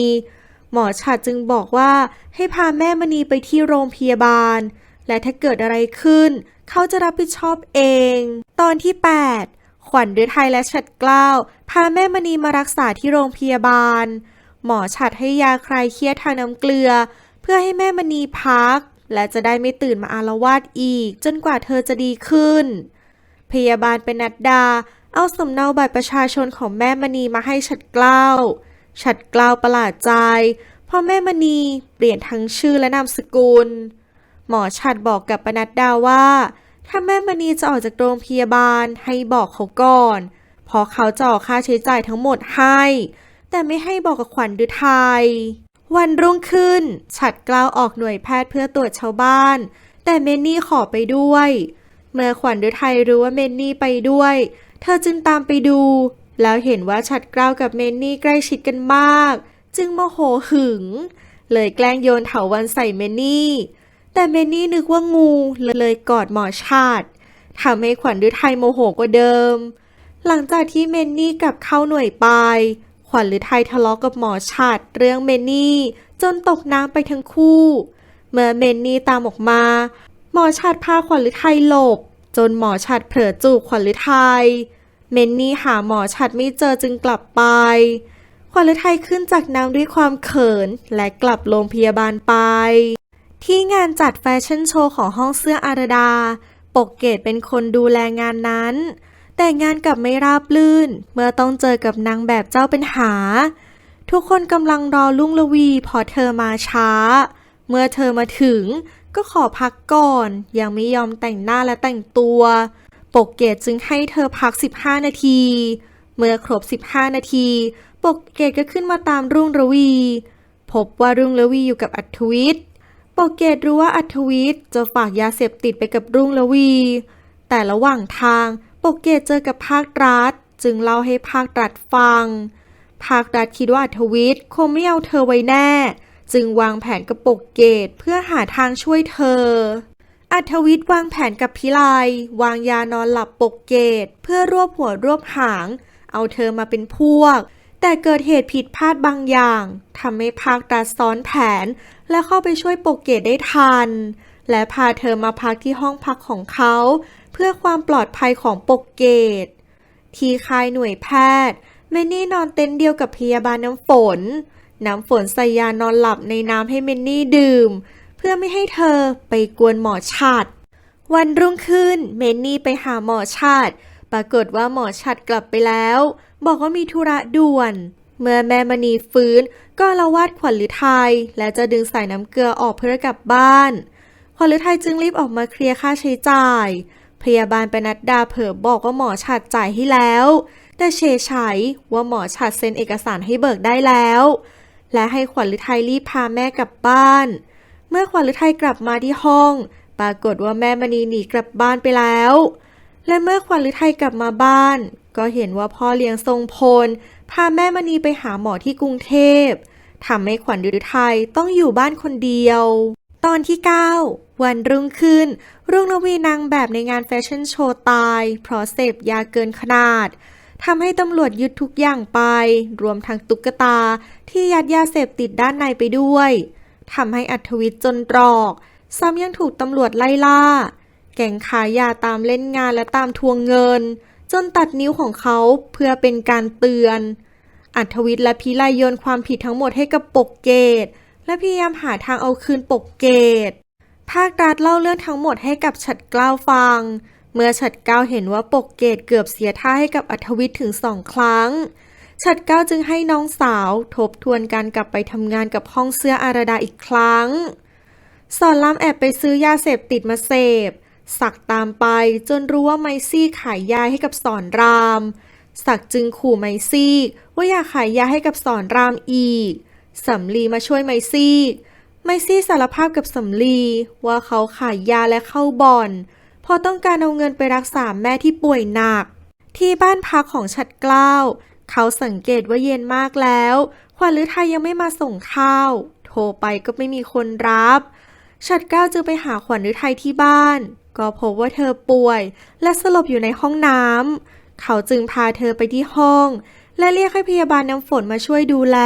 หมอฉัตรจึงบอกว่าให้พาแม่มณีไปที่โรงพยาบาลและถ้าเกิดอะไรขึ้นเขาจะรับผิดชอบเองตอนที่8ขวัญฤทัยและฉัตรเกล้าพาแม่มณีมารักษาที่โรงพยาบาลหมอฉัตรให้ยาคลายเครียดทางน้ำเกลือเพื่อให้แม่มณีพักและจะได้ไม่ตื่นมาอาละวาดอีกจนกว่าเธอจะดีขึ้นพยาบาลเป็นนัดดาเอาสำเนาบัตรประชาชนของแม่มณีมาให้ฉัตรเกล้าฉัตรเกล้าประหลาดใจเพราะแม่มณีเปลี่ยนทั้งชื่อและนามสกุลหมอฉัตรบอกกับปนัดดาว่าถ้าแม่มณีจะออกจากโรงพยาบาลให้บอกเขาก่อนเพราะเขาจะออกค่าใช้จ่ายทั้งหมดให้แต่ไม่ให้บอกกับขวัญฤทัยวันรุ่งขึ้นฉัตรเกล้าออกหน่วยแพทย์เพื่อตรวจชาวบ้านแต่เมนนี่ขอไปด้วยเมื่อขวัญฤทัยรู้ว่าเมนนี่ไปด้วยเธอจึงตามไปดูแล้วเห็นว่าฉัตรเกล้ากับเมนนี่ใกล้ชิดกันมากจึงโมโหหึงเลยแกล้งโยนเถาวัลย์ใส่เมนนี่แต่เมนนี่นึกว่างูเลยกอดหมอฉัตรทำให้ขวัญฤทัยโมโหกว่าเดิมหลังจากที่เมนนี่กลับเข้าหน่วยไปขวัญฤทัยทะเลาะกับหมอฉัตรเรื่องเมนนี่จนตกน้ำไปทั้งคู่เมื่อเมนนี่ตามออกมาหมอฉัตรพาขวัญฤทัยหลบจนหมอฉัตรเผลอจูบขวัญฤทัยเมนนี่หาหมอฉัตรไม่เจอจึงกลับไปขวัญฤทัยขึ้นจากน้ำด้วยความเขินและกลับโรงพยาบาลไปที่งานจัดแฟชั่นโชว์ของห้องเสื้ออาราดาปกเกตเป็นคนดูแลงานนั้นแต่งานกลับไม่ราบรื่นเมื่อต้องเจอกับนางแบบเจ้าปัญหาทุกคนกำลังรอลุ่งละวีพอเธอมาช้าเมื่อเธอมาถึงก็ขอพักก่อนยังไม่ยอมแต่งหน้าและแต่งตัวปกเกตจึงให้เธอพัก15 นาทีเมื่อครบ15 นาทีปกเกตก็ขึ้นมาตามรุ่งระวีพบว่ารุ่งระวีอยู่กับอัธวิทย์ปกเกตรู้ว่าอัธวิทย์จะฝากยาเสพติดไปกับรุ่งระวีแต่ระหว่างทางปกเกตเจอกับภาครัฐจึงเล่าให้ภาครัฐฟังภาครัฐคิดว่าอัธวิทย์คงไม่เอาเธอไว้แน่จึงวางแผนกับปกเกตเพื่อหาทางช่วยเธออัธวิทย์วางแผนกับพิไลวางยานอนหลับปกเกตเพื่อรวบหัวรวบหางเอาเธอมาเป็นพวกแต่เกิดเหตุผิดพลาดบางอย่างทำให้ภาครัฐซ้อนแผนและเข้าไปช่วยปกเกตได้ทันและพาเธอมาพักที่ห้องพักของเขาเพื่อความปลอดภัยของปกเกตที่ค่ายหน่วยแพทย์เมนนี่นอนเต็นท์เดียวกับพยาบาลน้ำฝนใส่ยานอนหลับในน้ำให้เมนนี่ดื่มเพื่อไม่ให้เธอไปกวนหมอฉัตรวันรุ่งขึ้นเมนนี่ไปหาหมอฉัตรปรากฏว่าหมอฉัตรกลับไปแล้วบอกว่ามีธุระด่วนเมื่อแม่มณีฟื้นก็อาละวาดขวัญฤทัยและจะดึงสายน้ำเกลือออกเพื่อกลับบ้านขวัญฤทัยจึงรีบออกมาเคลียร์ค่าใช้จ่ายพยาบาลปนัดดาเผลอบอกว่าหมอฉัตรจ่ายให้แล้วแต่เฉยๆว่าหมอฉัตรเซ็นเอกสารให้เบิกได้แล้ว และให้ขวัญฤทัยรีบพาแม่กลับบ้านเมื่อขวัญฤทัยกลับมาที่ห้องปรากฏว่าแม่มณีหนีกลับบ้านไปแล้วและเมื่อขวัญฤทัยกลับมาบ้านก็เห็นว่าพ่อเลี้ยงทรงพลพาแม่มณีไปหาหมอที่กรุงเทพทำให้ขวัญฤทัยต้องอยู่บ้านคนเดียวตอนที่ 9 วันรุ่งขึ้นรุ่งระวีนางแบบในงานแฟชั่นโชว์ตายเพราะเสพยาเกินขนาดทำให้ตำรวจยึดทุกอย่างไปรวมทั้งตุ๊กตาที่ยัดยาเสพติดด้านในไปด้วยทำให้อัธวิทย์จนตรอกซ้ำยังถูกตำรวจไล่ล่าแก๊งขายยาตามเล่นงานและตามทวงเงินจนตัดนิ้วของเขาเพื่อเป็นการเตือนอัธวิทย์และพิไลโยนความผิดทั้งหมดให้กับปกเกตและพยายามหาทางเอาคืนปกเกตภาครัฐเล่าเรื่องทั้งหมดให้กับฉัตรเกล้าฟังเมื่อฉัตรเกล้าเห็นว่าปกเกตเกือบเสียท่าให้กับอัธวิทย์ถึง2 ครั้งฉัตรเกล้าจึงให้น้องสาวทบทวนการกลับไปทำงานกับห้องเสื้ออาราดาอีกครั้งสอนรามแอบไปซื้อยาเสพติดมาเสพศักดิ์ตามไปจนรู้ว่าไมซี่ขายยาให้กับสอนรามศักดิ์จึงขู่ไมซี่ว่าอย่าขายยาให้กับสอนรามอีกสำลีมาช่วยไมซี่สารภาพกับสำลีว่าเขาขายยาและเข้าบ่อนเพราะต้องการเอาเงินไปรักษาแม่ที่ป่วยหนักที่บ้านพักของฉัตรเกล้าเขาสังเกตว่าเย็นมากแล้วขวัญฤทัยยังไม่มาส่งข้าวโทรไปก็ไม่มีคนรับฉัตรเกล้าจึงไปหาขวัญฤทัยที่บ้านก็พบว่าเธอป่วยและสลบอยู่ในห้องน้ำเขาจึงพาเธอไปที่ห้องและเรียกให้พยาบาลน้ำฝนมาช่วยดูแล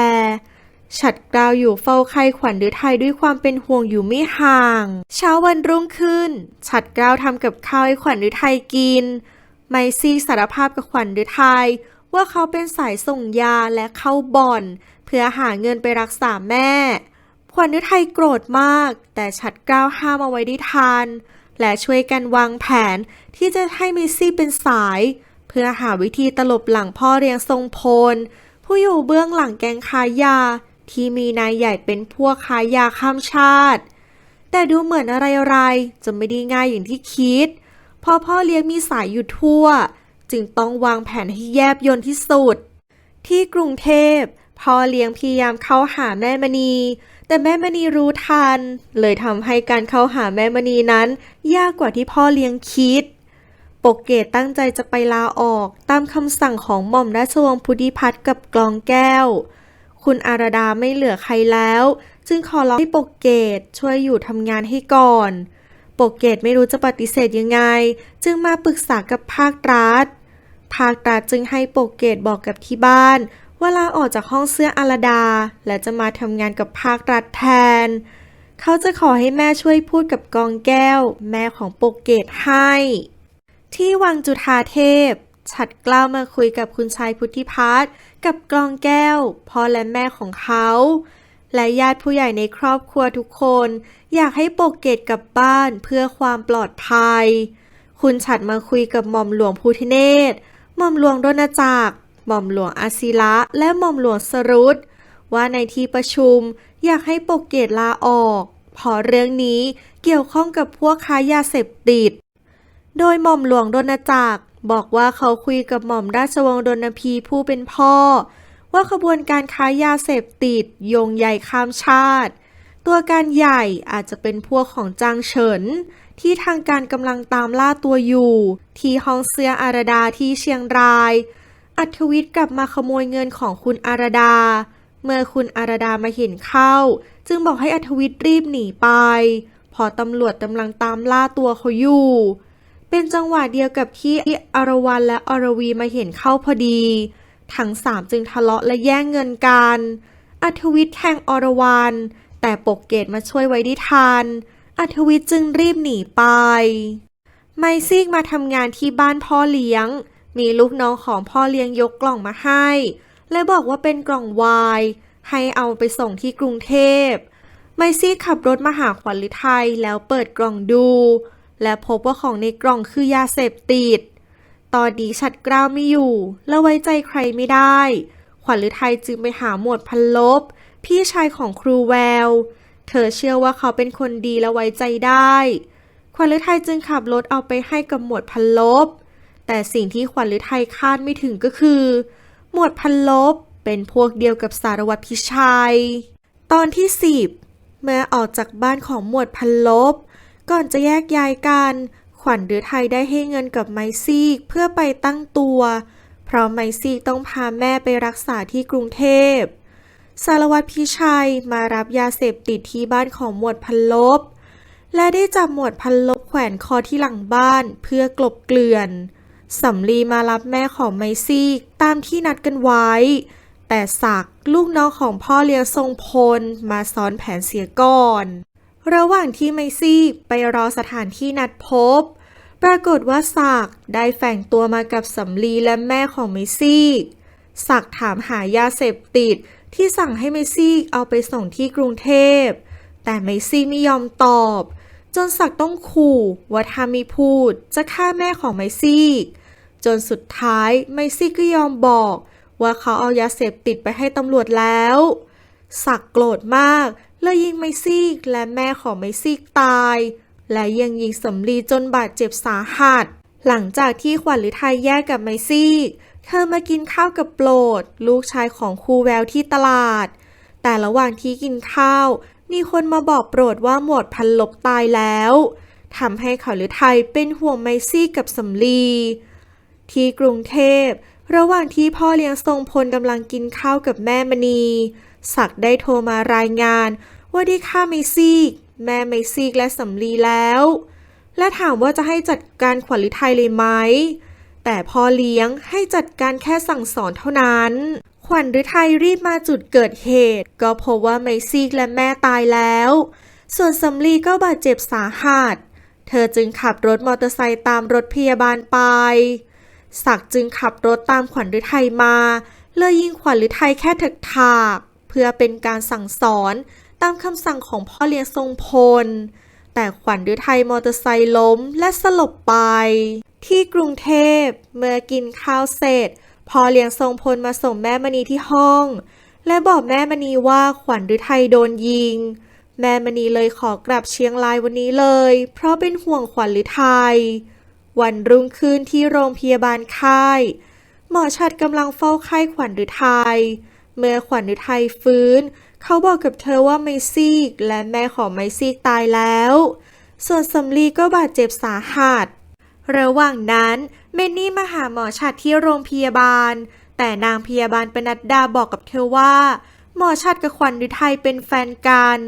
ฉัตรเกล้าอยู่เฝ้าไข้ขวัญฤทัยด้วยความเป็นห่วงอยู่ไม่ห่างเช้าวันรุ่งขึ้นฉัตรเกล้าทำกับข้าวให้ขวัญฤทัยกินไมซี่สารภาพกับขวัญฤทัยว่าเขาเป็นสายส่งยาและเข้าบ่อนเพื่อหาเงินไปรักษาแม่ขวัญฤทัยโกรธมากแต่ฉัตรเกล้าห้ามเอาไว้ได้ทันและช่วยกันวางแผนที่จะให้ไมซี่เป็นสายเพื่อหาวิธีตลบหลังพ่อเลี้ยงทรงพลผู้อยู่เบื้องหลังแก๊งค้ายาที่มีนายใหญ่เป็นพวกค้ายาข้ามชาติแต่ดูเหมือนอะไรๆจะไม่ได้ง่ายอย่างที่คิดเพราะพ่อเลี้ยงมีสายอยู่ทั่วจึงต้องวางแผนให้แยบยลที่สุดที่กรุงเทพพ่อเลี้ยงพยายามเข้าหาแม่มณีแต่แม่มณีรู้ทันเลยทำให้การเข้าหาแม่มณีนั้นยากกว่าที่พ่อเลี้ยงคิดปกเกตตั้งใจจะไปลาออกตามคำสั่งของหม่อมราชวงศ์พุทธิพัฒน์กับกลองแก้วคุณอาราดาไม่เหลือใครแล้วจึงขอร้องให้ปกเกตช่วยอยู่ทำงานให้ก่อนปกเกตไม่รู้จะปฏิเสธยังไงจึงมาปรึกษากับภาครัฐจึงให้ปกเกตบอกกับที่บ้านว่าลาออกจากห้องเสื้ออาราดาและจะมาทำงานกับภาครัฐแทนเขาจะขอให้แม่ช่วยพูดกับกองแก้วแม่ของปกเกตให้ที่วังจุฑาเทพฉัตรเกล้ามาคุยกับคุณชายพุทธิพัฒน์กับกลองแก้วพ่อและแม่ของเขาและญาติผู้ใหญ่ในครอบครัวทุกคนอยากให้ปกเกตกลับบ้านเพื่อความปลอดภัยคุณฉัตรมาคุยกับหม่อมหลวงภูทิเนศหม่อมหลวงรณจักรหม่อมหลวงอาศิระและหม่อมหลวงสรุตว่าในที่ประชุมอยากให้ปกเกตลาออกเพราะเรื่องนี้เกี่ยวข้องกับพวกค้ายาเสพติดโดยหม่อมหลวงรณจักรบอกว่าเขาคุยกับหม่อมราชวงศ์รณพีผู้เป็นพ่อว่าขบวนการค้ายาเสพติดโยงใหญ่ข้ามชาติตัวการใหญ่อาจจะเป็นพวกของจางเฉินที่ทางการกำลังตามล่าตัวอยู่ที่ห้องเสื้ออาราดาที่เชียงรายอัธวิทย์กลับมาขโมยเงินของคุณอาราดาเมื่อคุณอาราดามาเห็นเข้าจึงบอกให้อัธวิทย์รีบหนีไปพอตำรวจกำลังตามล่าตัวเขาอยู่เป็นจังหวะเดียวกับที่อรวรรณและอรวีมาเห็นเข้าพอดีทั้ง3จึงทะเลาะและแย่งเงินกันอัธวิทย์แทงอรวรรณแต่ปกเกตมาช่วยไว้ได้ทันอัธวิทย์จึงรีบหนีไปไมซี่มาทำงานที่บ้านพ่อเลี้ยงมีลูกน้องของพ่อเลี้ยงยกกล่องมาให้และบอกว่าเป็นกล่องไวน์ให้เอาไปส่งที่กรุงเทพไมซี่ขับรถมาหาขวัญฤทัยแล้วเปิดกล่องดูและพบว่าของในกล่องคือยาเสพติดตอนนี้ฉัตรเกล้าไม่อยู่และไว้ใจใครไม่ได้ขวัญฤทัยจึงไปหาหมวดพันลบพี่ชายของครูแววเธอเชื่อว่าเขาเป็นคนดีและไว้ใจได้ขวัญฤทัยจึงขับรถเอาไปให้กับหมวดพันลบแต่สิ่งที่ขวัญฤทัยคาดไม่ถึงก็คือหมวดพันลบ เป็นพวกเดียวกับสารวัตรพิชัยตอนที่10เมื่อออกจากบ้านของหมวดพันลบก่อนจะแยกย้ายกันขวัญฤทัยได้ให้เงินกับไมซี่เพื่อไปตั้งตัวเพราะไมซี่ต้องพาแม่ไปรักษาที่กรุงเทพสารวัตรพิชัยมารับยาเสพติดที่บ้านของหมวดพันลบและได้จับหมวดพันลบแขวนคอที่หลังบ้านเพื่อกลบเกลื่อนสำลีมารับแม่ของไมซี่ตามที่นัดกันไว้แต่ศักดิ์ลูกน้องของพ่อเลี้ยงทรงพลมาซ้อนแผนเสียก่อนระหว่างที่ไมซี่ไปรอสถานที่นัดพบปรากฏว่าศักดิ์ได้แฝงตัวมากับสำลีและแม่ของไมซี่ศักดิ์ถามหายาเสพติดที่สั่งให้ไมซี่เอาไปส่งที่กรุงเทพแต่ไมซี่ไม่ยอมตอบจนศักดิ์ต้องขู่ว่าถ้าไม่พูดจะฆ่าแม่ของไมซี่จนสุดท้ายไมซี่ก็ยอมบอกว่าเขาเอายาเสพติดไปให้ตำรวจแล้วศักดิ์โกรธมากเลยยิงไมซี่และแม่ของไมซี่ตายและยังยิงสำลีจนบาดเจ็บสาหัสหลังจากที่ขวัญฤทัยแยกกับไมซี่เธอมากินข้าวกับโปรดลูกชายของครูแววที่ตลาดแต่ระหว่างที่กินข้าวมีคนมาบอกโปรดว่าหมวดพันลบตายแล้วทำให้ขวัญฤทัยเป็นห่วงไมซี่กับสำลีที่กรุงเทพระหว่างที่พ่อเลี้ยงทรงพลกำลังกินข้าวกับแม่มณีศักดิ์ได้โทรมารายงานว่าได้ฆ่าไมซี่แม่ไมซี่และสำลีแล้วและถามว่าจะให้จัดการขวัญฤทัยเลยไหมแต่พ่อเลี้ยงให้จัดการแค่สั่งสอนเท่านั้นขวัญฤทัยรีบมาจุดเกิดเหตุก็พบว่าไมซี่และแม่ตายแล้วส่วนสำลีก็บาดเจ็บสาหัสเธอจึงขับรถมอเตอร์ไซค์ตามรถพยาบาลไปศักดิ์จึงขับรถตามขวัญฤทัยมาเลยยิงขวัญฤทัยแค่ถากเพื่อเป็นการสั่งสอนตามคำสั่งของพ่อเลี้ยงทรงพลแต่ขวัญฤทัยมอเตอร์ไซค์ล้มและสลบไปที่กรุงเทพเมื่อกินข้าวเสร็จพ่อเลี้ยงทรงพลมาส่งแม่มณีที่ห้องและบอกแม่มณีว่าขวัญฤทัยโดนยิงแม่มณีเลยขอกลับเชียงรายวันนี้เลยเพราะเป็นห่วงขวัญฤทัยวันรุ่งขึ้นที่โรงพยาบาลค่ายหมอชัดกำลังเฝ้าไข้ขวัญฤทัยเมื่อขวัญฤทัยฟื้นเขาบอกกับเธอว่าไมซี่และแม่ของไมซี่ตายแล้วส่วนสำลีก็บาดเจ็บสาหัสระหว่างนั้นเมนนี่มาหาหมอชัดที่โรงพยาบาลแต่นางพยาบาลปนัดดาบอกกับเธอว่าหมอชัดกับขวัญฤทัยเป็นแฟนกัน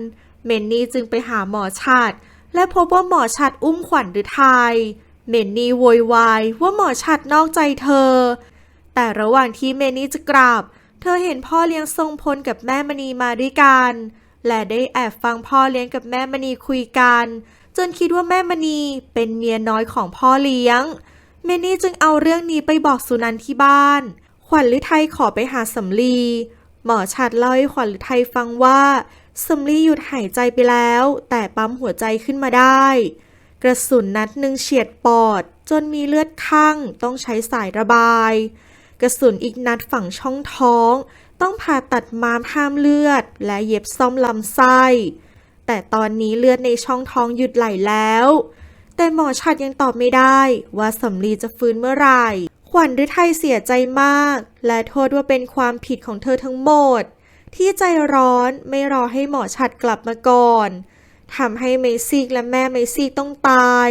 เมนนี่จึงไปหาหมอชัดและพบว่าหมอชัดอุ้มขวัญฤทัยเมนนี่โวยวายว่าหมอชัดนอกใจเธอแต่ระหว่างที่เมนนี่จะกลับเธอเห็นพ่อเลี้ยงทรงพลกับแม่มณีมาด้วยกันและได้แอบฟังพ่อเลี้ยงกับแม่มณีคุยกันจนคิดว่าแม่มณีเป็นเมียน้อยของพ่อเลี้ยงเมนนี่จึงเอาเรื่องนี้ไปบอกสุนันท์ที่บ้านขวัญฤทัยขอไปหาสำลีหมอชัดเล่าให้ขวัญฤทัยฟังว่าสำลีหยุดหายใจไปแล้วแต่ปั๊มหัวใจขึ้นมาได้กระสุนนัดหนึ่งเฉียดปอดจนมีเลือดคั่งต้องใช้สายระบายกระสุนอีกนัดฝังช่องท้องต้องผ่าตัดม้ามห้ามเลือดและเย็บซ่อมลำไส้แต่ตอนนี้เลือดในช่องท้องหยุดไหลแล้วแต่หมอชัดยังตอบไม่ได้ว่าสำลีจะฟื้นเมื่อไหร่ขวัญฤทัยเสียใจมากและโทษว่าเป็นความผิดของเธอทั้งหมดที่ใจร้อนไม่รอให้หมอชัดกลับมาก่อนทำให้ไมซี่และแม่ไมซี่ต้องตาย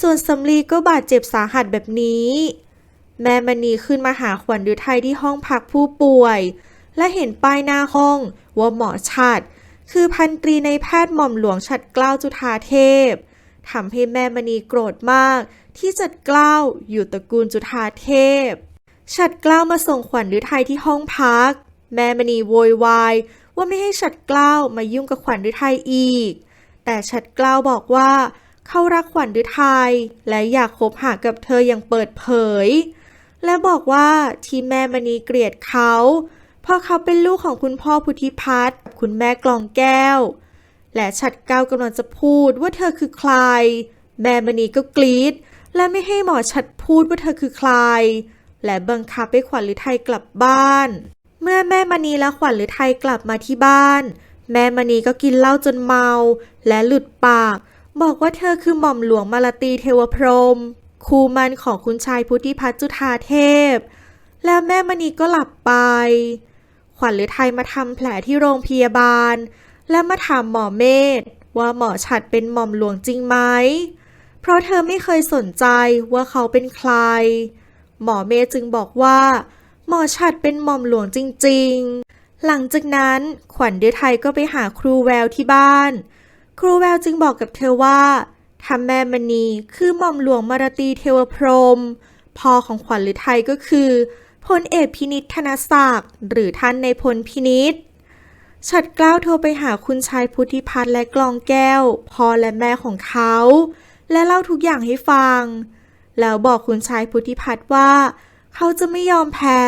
ส่วนสำลีก็บาดเจ็บสาหัสแบบนี้แม่มณีขึ้นมาหาขวัญฤทัยที่ห้องพักผู้ป่วยและเห็นป้ายหน้าห้องว่าหมอชัดคือพันตรีในแพทย์หม่อมหลวงฉัตรเกล้าจุฑาเทพทำให้แม่มณีโกรธมากที่ฉัตรเกล้าอยู่ตระกูลจุฑาเทพฉัตรเกล้ามาส่งขวัญฤทัยที่ห้องพักแม่มณีโวยวายว่าไม่ให้ฉัตรเกล้ามายุ่งกับขวัญฤทัยอีกแต่ฉัตรเกล้าบอกว่าเขารักขวัญฤทัยและอยากคบหากับเธออย่างเปิดเผยและบอกว่าที่แม่มณีเกลียดเขาเพราะเขาเป็นลูกของคุณพ่อพุทธิพัฒน์กับคุณแม่กลองแก้วและฉัตรเกล้ากำลังจะพูดว่าเธอคือใครแม่มณีก็กรี๊ดและไม่ให้หมอฉัตรพูดว่าเธอคือใครและบังคับให้ขวัญฤทัยกลับบ้านเมื่อแม่มณีและขวัญฤทัยกลับมาที่บ้านแม่มณีก็กินเหล้าจนเมาและหลุดปากบอกว่าเธอคือหม่อมหลวงมาลาตีเทวพรหมคู่มั่นของคุณชายพุทธิพัฒน์จุฑาเทพแล้วแม่มณีก็หลับไป วัญฤทัยมาทำแผลที่โรงพยาบาลและมาถามหมอเมธว่าหมอฉัตรเป็นหม่อมหลวงจริงไหมเพราะเธอไม่เคยสนใจว่าเขาเป็นใครหมอเมธจึงบอกว่าหมอฉัตรเป็นหม่อมหลวงจริงๆหลังจากนั้นขวัญฤทัยก็ไปหาครูแววที่บ้านครูแววจึงบอกกับเธอว่าถ้าแม่มณีคือหม่อมหลวงมรตีเทวพรหมพ่อของขวัญฤทัยก็คือพลเอกพินิจธนศักดิ์หรือท่านในายพลพินิจฉัตรเกล้าโทรไปหาคุณชายพุทธิพัฒน์และกลองแก้วพ่อและแม่ของเขาและเล่าทุกอย่างให้ฟังแล้วบอกคุณชายพุทธิพัฒน์ว่าเขาจะไม่ยอมแพ้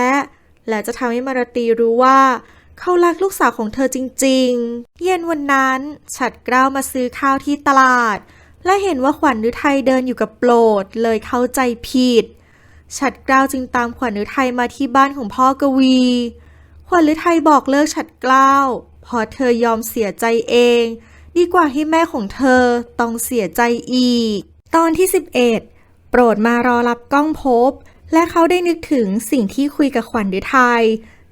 และจะทำให้มรตีรู้ว่าเขารักลูกสาวของเธอจริงๆเย็นวันนั้นฉัตรเกล้ามาซื้อข้าวที่ตลาดและเห็นว่าขวัญฤทัยเดินอยู่กับโปรดเลยเข้าใจผิดฉัตรเกล้าจึงตามขวัญฤทัยมาที่บ้านของพ่อกวีขวัญฤทัยบอกเลิกฉัตรเกล้าเพราะเธอยอมเสียใจเองดีกว่าให้แม่ของเธอต้องเสียใจอีกตอนที่11โปรดมารอรับก้องภพและเขาได้นึกถึงสิ่งที่คุยกับขวัญฤทัย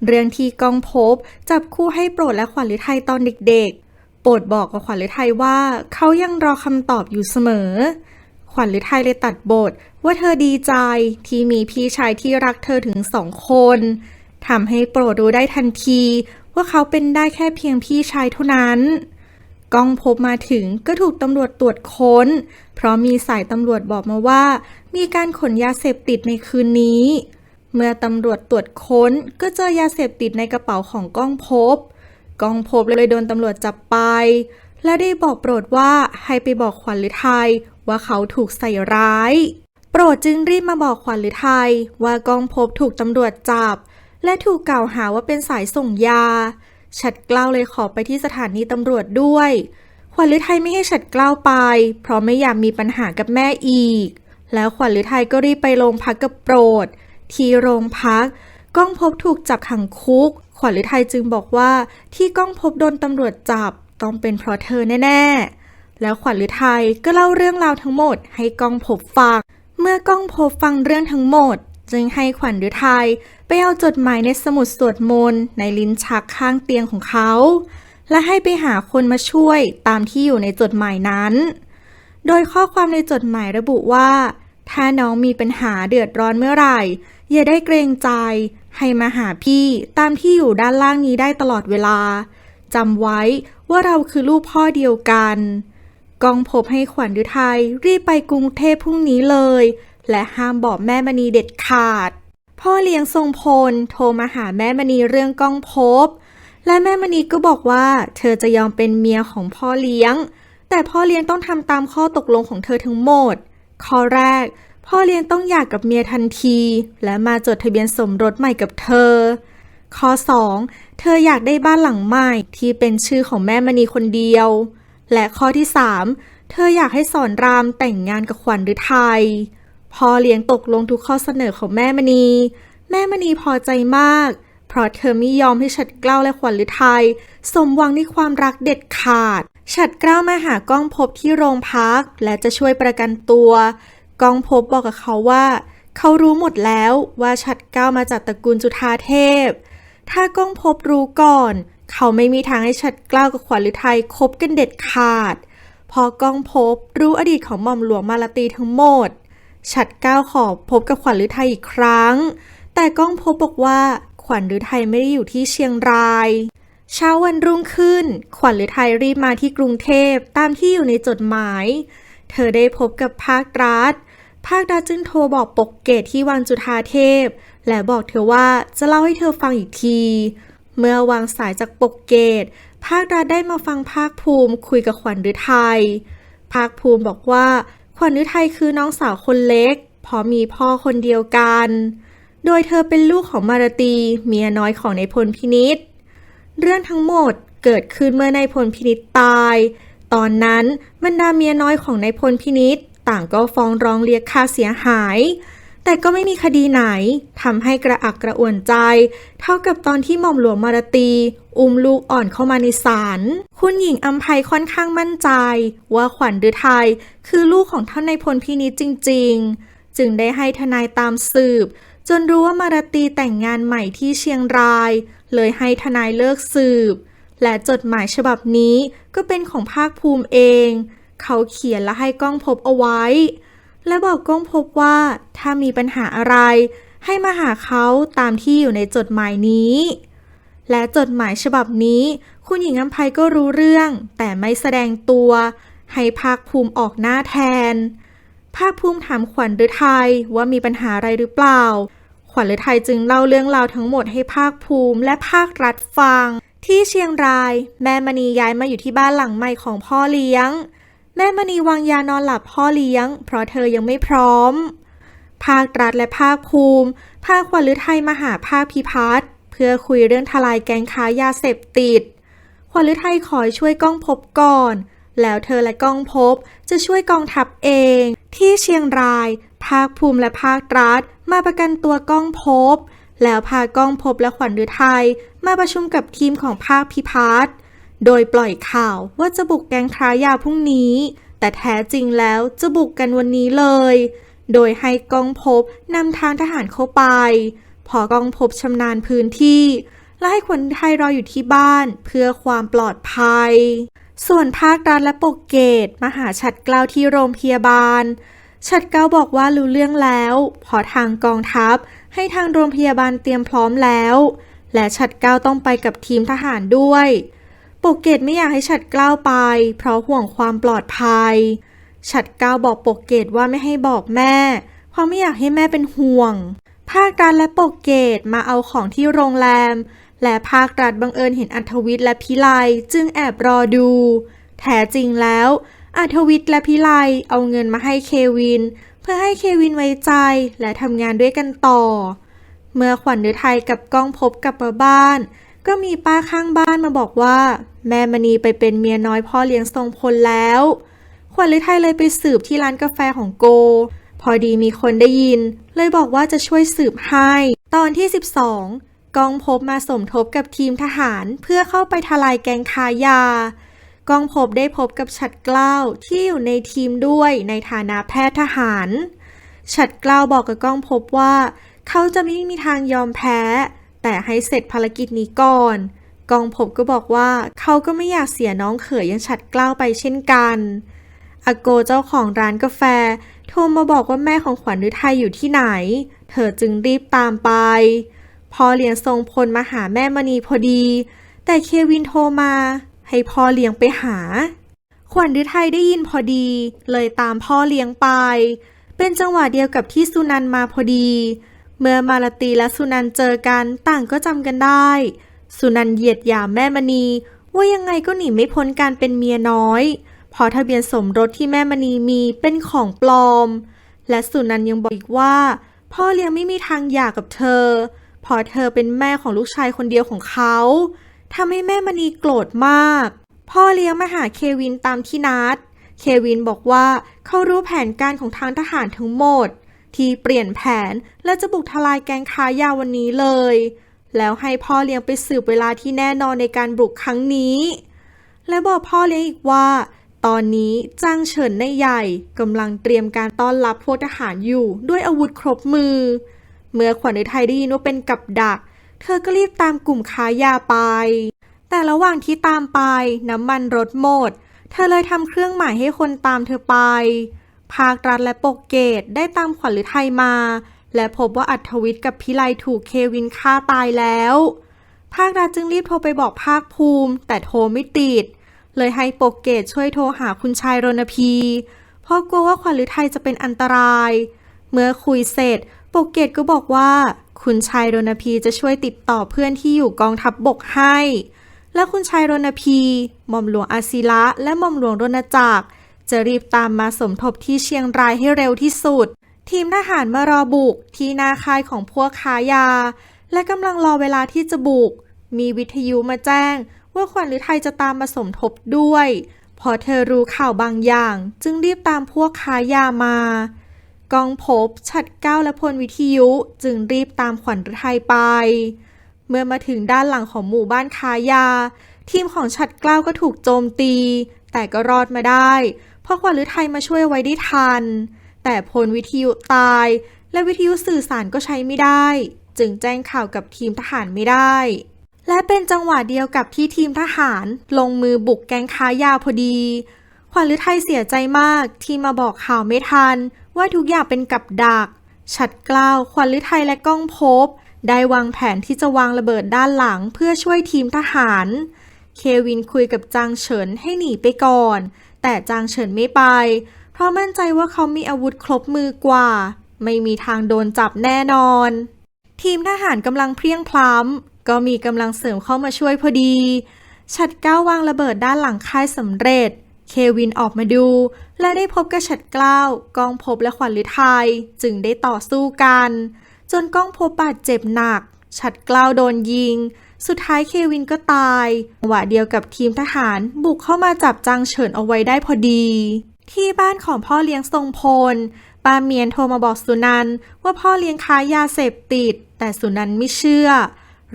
เรื่องที่ก้องภพจับคู่ให้โปรดและขวัญฤทัยตอนเด็กๆโปรดบอกกับขวัญฤทัยว่าเขายังรอคำตอบอยู่เสมอขวัญฤทัยเลยตัดบทว่าเธอดีใจที่มีพี่ชายที่รักเธอถึง2 คนทำให้โปรดรู้ได้ทันทีว่าเขาเป็นได้แค่เพียงพี่ชายเท่านั้นก้องภพมาถึงก็ถูกตำรวจตรวจค้นเพราะมีสายตำรวจบอกมาว่ามีการขนยาเสพติดในคืนนี้เมื่อตำรวจตรวจค้นก็เจอยาเสพติดในกระเป๋าของก้องภพเลยโดนตำรวจจับไปและได้บอกโปรดว่าให้ไปบอกขวัญฤทัยว่าเขาถูกใส่ร้ายโปรดจึงรีบมาบอกขวัญฤทัยว่าก้องภพถูกตำรวจจับและถูกกล่าวหาว่าเป็นสายส่งยาฉัตรเกล้าเลยขอไปที่สถานีตำรวจด้วยขวัญฤทัยไม่ให้ฉัตรเกล้าไปเพราะไม่อยากมีปัญหากับแม่อีกแล้วขวัญฤทัยก็รีบไปโรงพักกับโปรดที่โรงพักก้องภพถูกจับขังคุกขวัญฤทัยจึงบอกว่าที่ก้องภพโดนตำรวจจับต้องเป็นเพราะเธอแน่ๆแล้วขวัญฤทัยก็เล่าเรื่องราวทั้งหมดให้ก้องภพฟังเมื่อก้องภพฟังเรื่องทั้งหมดจึงให้ขวัญฤทัยไปเอาจดหมายในสมุดสวดมนต์ในลิ้นชักข้างเตียงของเขาและให้ไปหาคนมาช่วยตามที่อยู่ในจดหมายนั้นโดยข้อความในจดหมายระบุว่าถ้าน้องมีปัญหาเดือดร้อนเมื่อไหร่อย่าได้เกรงใจให้มาหาพี่ตามที่อยู่ด้านล่างนี้ได้ตลอดเวลาจำไว้ว่าเราคือลูกพ่อเดียวกันก้องภพให้ขวัญฤทัยรีบไปกรุงเทพพรุ่งนี้เลยและห้ามบอกแม่มณีเด็ดขาดพ่อเลี้ยงทรงพลโทรมาหาแม่มณีเรื่องก้องภพและแม่มณีก็บอกว่าเธอจะยอมเป็นเมียของพ่อเลี้ยงแต่พ่อเลี้ยงต้องทำตามข้อตกลงของเธอทั้งหมดข้อแรกพ่อเลี้ยงต้องหย่ากับเมียทันทีและมาจดทะเบียนสมรสใหม่กับเธอข้อ2เธออยากได้บ้านหลังใหม่ที่เป็นชื่อของแม่มณีคนเดียวและข้อที่3เธออยากให้สอนรามแต่งงานกับขวัญฤทัยพ่อเลี้ยงตกลงทุกข้อเสนอของแม่มณีพอใจมากเพราะเธอไม่ยอมให้ฉัตรเกล้าและขวัญฤทัยสมหวังในความรักเด็ดขาดฉัตรเกล้ามาหาก้องภพที่โรงพักและจะช่วยประกันตัวก้องภพบอกกับเขาว่าเขารู้หมดแล้วว่าฉัตรเกล้ามาจากตระกูลจุฑาเทพถ้าก้องภพรู้ก่อนเขาไม่มีทางให้ฉัตรเกล้ากับขวัญฤทัยคบกันเด็ดขาดพอก้องภพรู้อดีตของหม่อมหลวงมาลาตีทั้งหมดฉัตรเกล้าขอพบกับขวัญฤทัยอีกครั้งแต่ก้องภพบอกว่าขวัญฤทัยไม่ได้อยู่ที่เชียงรายเช้าวันรุ่งขึ้นขวัญฤทัยรีบมาที่กรุงเทพตามที่อยู่ในจดหมายเธอได้พบกับภาครัฐจึงโทรบอกปกเกตที่วังจุฑาเทพและบอกเธอว่าจะเล่าให้เธอฟังอีกทีเมื่อวางสายจากปกเกตภาครัฐได้มาฟังภาคภูมิคุยกับขวัญฤทัยภาคภูมิบอกว่าขวัญฤทัยคือน้องสาวคนเล็กเพราะมีพ่อคนเดียวกันโดยเธอเป็นลูกของมารตีเมียน้อยของนายพลพินิจเรื่องทั้งหมดเกิดขึ้นเมื่อนายพลพินิจตายตอนนั้นบรรดาเมียน้อยของนายพลพินิจต่างก็ฟ้องร้องเรียกค่าเสียหายแต่ก็ไม่มีคดีไหนทำให้กระอักกระอ่วนใจเท่ากับตอนที่หม่อมหลวงมารตีอุ้มลูกอ่อนเข้ามาในศาลคุณหญิงอำไพค่อนข้างมั่นใจว่าขวัญฤทัยคือลูกของท่านนายพลพินิจจริงๆจึงได้ให้ทนายตามสืบจนรู้ว่ามารตีแต่งงานใหม่ที่เชียงราย เลยให้ทนายเลิกสืบและจดหมายฉบับนี้ก็เป็นของภาคภูมิเองเขาเขียนและให้ก้องภพเอาไว้และบอกก้องภพว่าถ้ามีปัญหาอะไรให้มาหาเขาตามที่อยู่ในจดหมายนี้และจดหมายฉบับนี้คุณหญิงอำไพก็รู้เรื่องแต่ไม่แสดงตัวให้ภาคภูมิออกหน้าแทนภาคภูมิถามขวัญฤทัยว่ามีปัญหาอะไรหรือเปล่าขวัญฤทัยจึงเล่าเรื่องราวทั้งหมดให้ภาคภูมิและภาครัฐฟังที่เชียงรายแม่มณีย้ายมาอยู่ที่บ้านหลังใหม่ของพ่อเลี้ยงแม่มณีวางยานอนหลับพ่อเลี้ยงเพราะเธอยังไม่พร้อมภาครัฐและภาคภูมิพาขวัญฤทัยมาหาภาคพิพัฒน์เพื่อคุยเรื่องทลายแก๊งค้ายาเสพติดขวัญฤทัยขอช่วยก้องภพก่อนแล้วเธอและก้องภพจะช่วยกองทัพเองที่เชียงรายภาคภูมิและภาครัฐมาประกันตัวก้องภพแล้วพาก้องภพและขวัญฤทัยมาประชุมกับทีมของภาคพิพัฒน์โดยปล่อยข่าวว่าจะบุกแก๊งค้ายาพรุ่งนี้แต่แท้จริงแล้วจะบุกกันวันนี้เลยโดยให้ก้องภพนำทางทหารเข้าไปพอก้องภพชำนาญพื้นที่และให้ขวัญฤทัยรออยู่ที่บ้านเพื่อความปลอดภัยส่วนภาครัฐและปกเกตมาหาฉัตรเกล้าที่โรงพยาบาลฉัตรเกล้าบอกว่ารู้เรื่องแล้วพอทางกองทัพให้ทางโรงพยาบาลเตรียมพร้อมแล้วและฉัตรเกล้าต้องไปกับทีมทหารด้วยปกเกตไม่อยากให้ฉัตรเกล้าไปเพราะห่วงความปลอดภัยฉัตรเกล้าบอกปกเกตว่าไม่ให้บอกแม่เพราะไม่อยากให้แม่เป็นห่วงภาครัฐและปกเกตมาเอาของที่โรงแรมและภาครัฐบังเอิญเห็นอัธวิทย์และพิไลจึงแอบรอดูแท้จริงแล้วอัธวิทย์และพิไลเอาเงินมาให้เควินเพื่อให้เควินไว้ใจและทำงานด้วยกันต่อเมื่อขวัญฤทัยกับก้องภพกลับมาบ้านก็มีป้าข้างบ้านมาบอกว่าแม่มณีไปเป็นเมียน้อยพ่อเลี้ยงทรงพลแล้วขวัญฤทัยเลยไปสืบที่ร้านกาแฟของโกพอดีมีคนได้ยินเลยบอกว่าจะช่วยสืบให้ตอนที่12ก้องภพมาสมทบกับทีมทหารเพื่อเข้าไปทลายแก๊งค้ายาก้องภพได้พบกับฉัตรเกล้าที่อยู่ในทีมด้วยในฐานะแพทย์ทหารฉัตรเกล้าบอกกับก้องภพว่าเขาจะไม่มีทางยอมแพ้แต่ให้เสร็จภารกิจนี้ก่อนก้องภพก็บอกว่าเขาก็ไม่อยากเสียน้องเขยอย่างฉัตรเกล้าไปเช่นกันอาโกเจ้าของร้านกาแฟโทรมาบอกว่าแม่ของขวัญฤทัยอยู่ที่ไหนเธอจึงรีบตามไปพ่อเลี้ยงทรงพลมาหาแม่มณีพอดีแต่เควินโทรมาให้พ่อเลี้ยงไปหาขวัญฤทัยได้ยินพอดีเลยตามพ่อเลี้ยงไปเป็นจังหวะเดียวกับที่สุนันท์มาพอดีเมื่อมาลาตีและสุนันท์เจอกันต่างก็จำกันได้สุนันท์เหยียดหยามแม่มณีว่ายังไงก็หนีไม่พ้นการเป็นเมียน้อยเพราะทะเบียนสมรสที่แม่มณีมีเป็นของปลอมและสุนันท์ยังบอกอีกว่าพ่อเลี้ยงไม่มีทางหย่ากับเธอเพราะเธอเป็นแม่ของลูกชายคนเดียวของเขาทำให้แม่มณีโกรธมากพ่อเลี้ยงมาหาเควินตามที่นัดเควินบอกว่าเขารู้แผนการของทางทหารทั้งหมดที่เปลี่ยนแผนและจะบุกทลายแก๊งค้ายาวันนี้เลยแล้วให้พ่อเลี้ยงไปสืบเวลาที่แน่นอนในการบุกครั้งนี้และบอกพ่อเลี้ยงอีกว่าตอนนี้จ้างเฉินนายใหญ่กำลังเตรียมการต้อนรับพวกทหารอยู่ด้วยอาวุธครบมือเมื่อขวัญฤทัยได้ยินว่าเป็นกับดักเธอก็รีบตามกลุ่มค้ายาไปแต่ระหว่างที่ตามไปน้ำมันรถหมดเธอเลยทำเครื่องหมายให้คนตามเธอไปภาครัฐและปกเกตได้ตามขวัญฤทัยมาและพบว่าอัธวิทย์กับพิไลถูกเควินฆ่าตายแล้วภาครัฐจึงรีบโทรไปบอกภาคภูมิแต่โทรไม่ติดเลยให้ปกเกตช่วยโทรหาคุณชายรณพีเพราะกลัวว่าขวัญฤทัยจะเป็นอันตรายเมื่อคุยเสร็จปกเกตก็บอกว่าคุณชายรณพีจะช่วยติดต่อเพื่อนที่อยู่กองทัพบกให้และคุณชายรณพีหม่อมหลวงอาศิระและหม่อมหลวงรณจักรจะรีบตามมาสมทบที่เชียงรายให้เร็วที่สุดทีมทหารมารอบุกที่หน้าค่ายของพวกค้ายาและกำลังรอเวลาที่จะบุกมีวิทยุมาแจ้งว่าขวัญฤทัยจะตามมาสมทบด้วยพอเธอรู้ข่าวบางอย่างจึงรีบตามพวกค้ายามากองภพฉัตรเกล้าและพลวิทยุจึงรีบตามขวัญฤทัยไปเมื่อมาถึงด้านหลังของหมู่บ้านค้ายาทีมของฉัตรเกล้าก็ถูกโจมตีแต่ก็รอดมาได้เพราะขวัญฤทัยมาช่วยไว้ได้ทันแต่พลวิทยุตายและวิทยุสื่อสารก็ใช้ไม่ได้จึงแจ้งข่าวกับทีมทหารไม่ได้ และเป็นจังหวะเดียวกับที่ทีมทหารลงมือบุกแก๊งค้ายาพอดีขวัญฤทัยเสียใจมากที่มาบอกข่าวไม่ทันว่าทุกอย่างเป็นกับดักฉัตรเกล้าขวัญฤทัยและก้องภพได้วางแผนที่จะวางระเบิดด้านหลังเพื่อช่วยทีมทหารเควินคุยกับจางเฉินให้หนีไปก่อนแต่จางเฉินไม่ไปเพราะมั่นใจว่าเขามีอาวุธครบมือกว่าไม่มีทางโดนจับแน่นอนทีมทหารกำลังเพลียงพล้ำก็มีกำลังเสริมเข้ามาช่วยพอดีฉัตรเกล้าวางระเบิดด้านหลังค่ายสำเร็จเควินออกมาดูและได้พบกับฉัตรเกล้ากองภพและขวัญฤทัยจึงได้ต่อสู้กันจนก้องภพบาดเจ็บหนักฉัตรเกล้าโดนยิงสุดท้ายเควินก็ตายจังหวะเดียวกับทีมทหารบุกเข้ามาจับจางเฉินเอาไว้ได้พอดีที่บ้านของพ่อเลี้ยงทรงพลป้าเมียนโทรมาบอกสุนันท์ว่าพ่อเลี้ยงค้ายาเสพติดแต่สุนันท์ไม่เชื่อ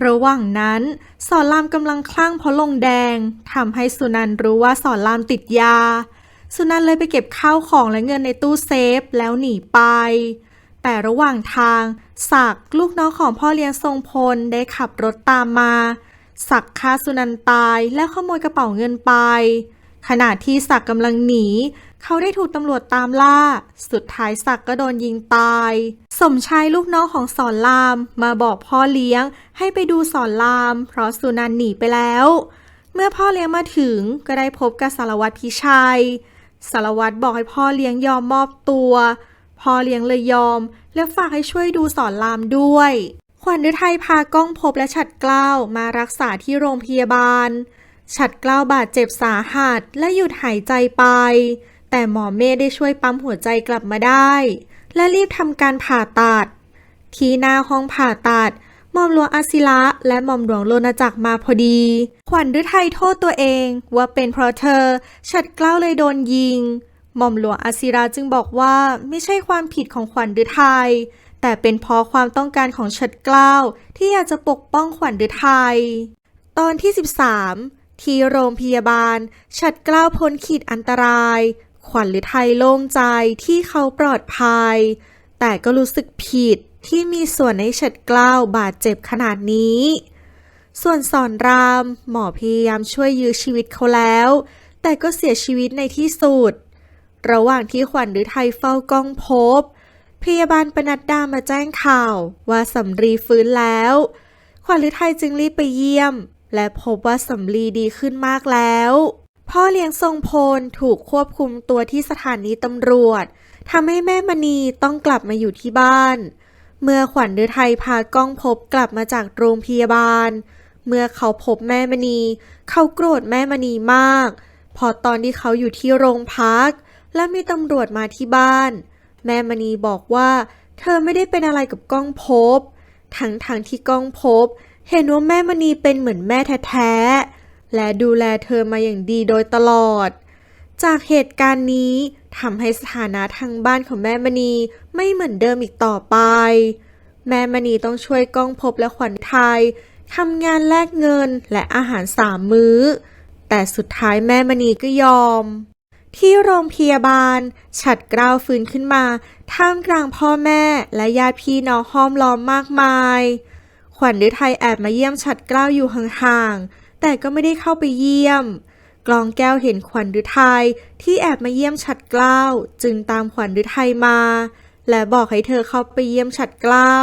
ระหว่างนั้นสอนรามกำลังคลั่งเพราะลงแดงทำให้สุนันท์รู้ว่าสอนรามติดยาสุนันท์เลยไปเก็บข้าวของและเงินในตู้เซฟแล้วหนีไปแต่ระหว่างทางศักดิ์ลูกน้องของพ่อเลี้ยงทรงพลได้ขับรถตามมาศักดิ์ฆ่าสุนันท์ตายแล้วขโมยกระเป๋าเงินไปขณะที่ศักดิ์กำลังหนีเขาได้ถูกตำรวจตามล่าสุดท้ายศักดิ์ก็โดนยิงตายสมชายลูกน้องของสอนรามมาบอกพ่อเลี้ยงให้ไปดูสอนรามเพราะสุนันท์หนีไปแล้วเมื่อพ่อเลี้ยงมาถึงก็ได้พบกับสารวัตรพิชัยสารวัตรบอกให้พ่อเลี้ยงยอมมอบตัวพ่อเลี้ยงเลยยอมและฝากให้ช่วยดูสอนรามด้วยขวัญฤทัยพาก้องภพและฉัตรเกล้ามารักษาที่โรงพยาบาลฉัตรเกล้าบาดเจ็บสาหัสและหยุดหายใจไปแต่หมอเมธได้ช่วยปั๊มหัวใจกลับมาได้และรีบทำการผ่าตัดที่หน้าห้องผ่าตัดหม่อมหลวงอาศิระและหม่อมหลวงโลณจักรมาพอดีขวัญฤทัยโทษตัวเองว่าเป็นเพราะเธอฉัตรเกล้าเลยโดนยิงหม่อมหลวงอาศิระจึงบอกว่าไม่ใช่ความผิดของขวัญฤทัยแต่เป็นเพราะความต้องการของฉัตรเกล้าที่อยากจะปกป้องขวัญฤทัยตอนที่13ที่โรงพยาบาลฉัตรเกล้าพ้นขีดอันตรายขวัญฤทัยโล่งใจที่เขาปลอดภัยแต่ก็รู้สึกผิดที่มีส่วนให้ฉัตรเกล้าบาดเจ็บขนาดนี้ส่วนสอนรามหมอพยายามช่วยยื้อชีวิตเขาแล้วแต่ก็เสียชีวิตในที่สุดระหว่างที่ขวัญฤทัยเฝ้าก้องภพพยาบาลปนัดดามาแจ้งข่าวว่าสำลีฟื้นแล้วขวัญฤทัยจึงรีบไปเยี่ยมและพบว่าสำลีดีขึ้นมากแล้วพ่อเลี้ยงทรงพลถูกควบคุมตัวที่สถานีตำรวจทำให้แม่มณีต้องกลับมาอยู่ที่บ้านเมื่อขวัญฤทัยพาก้องภพกลับมาจากโรงพยาบาลเมื่อเขาพบแม่มณีเขาโกรธแม่มณีมากพอตอนที่เขาอยู่ที่โรงพักและมีตำรวจมาที่บ้านแม่มณีบอกว่าเธอไม่ได้เป็นอะไรกับก้องภพทั้งที่ก้องภพเห็นว่าแม่มณีเป็นเหมือนแม่แท้ๆและดูแลเธอมาอย่างดีโดยตลอดจากเหตุการณ์นี้ทำให้สถานะทางบ้านของแม่มณีไม่เหมือนเดิมอีกต่อไปแม่มณีต้องช่วยก้องภพและขวัญฤทัยทำงานแลกเงินและอาหาร3 มื้อแต่สุดท้ายแม่มณีก็ยอมที่โรงพยาบาลฉัตรเกล้าฟื้นขึ้นมาท่ามกลางพ่อแม่และญาติพี่น้องห้อมล้อมมากมายขวัญฤทัยแอบมาเยี่ยมฉัตรเกล้าอยู่ห่างๆแต่ก็ไม่ได้เข้าไปเยี่ยมกลองแก้วเห็นขวัญฤทัยที่แอบมาเยี่ยมฉัตรเกล้าจึงตามขวัญฤทัยมาและบอกให้เธอเข้าไปเยี่ยมฉัตรเกล้า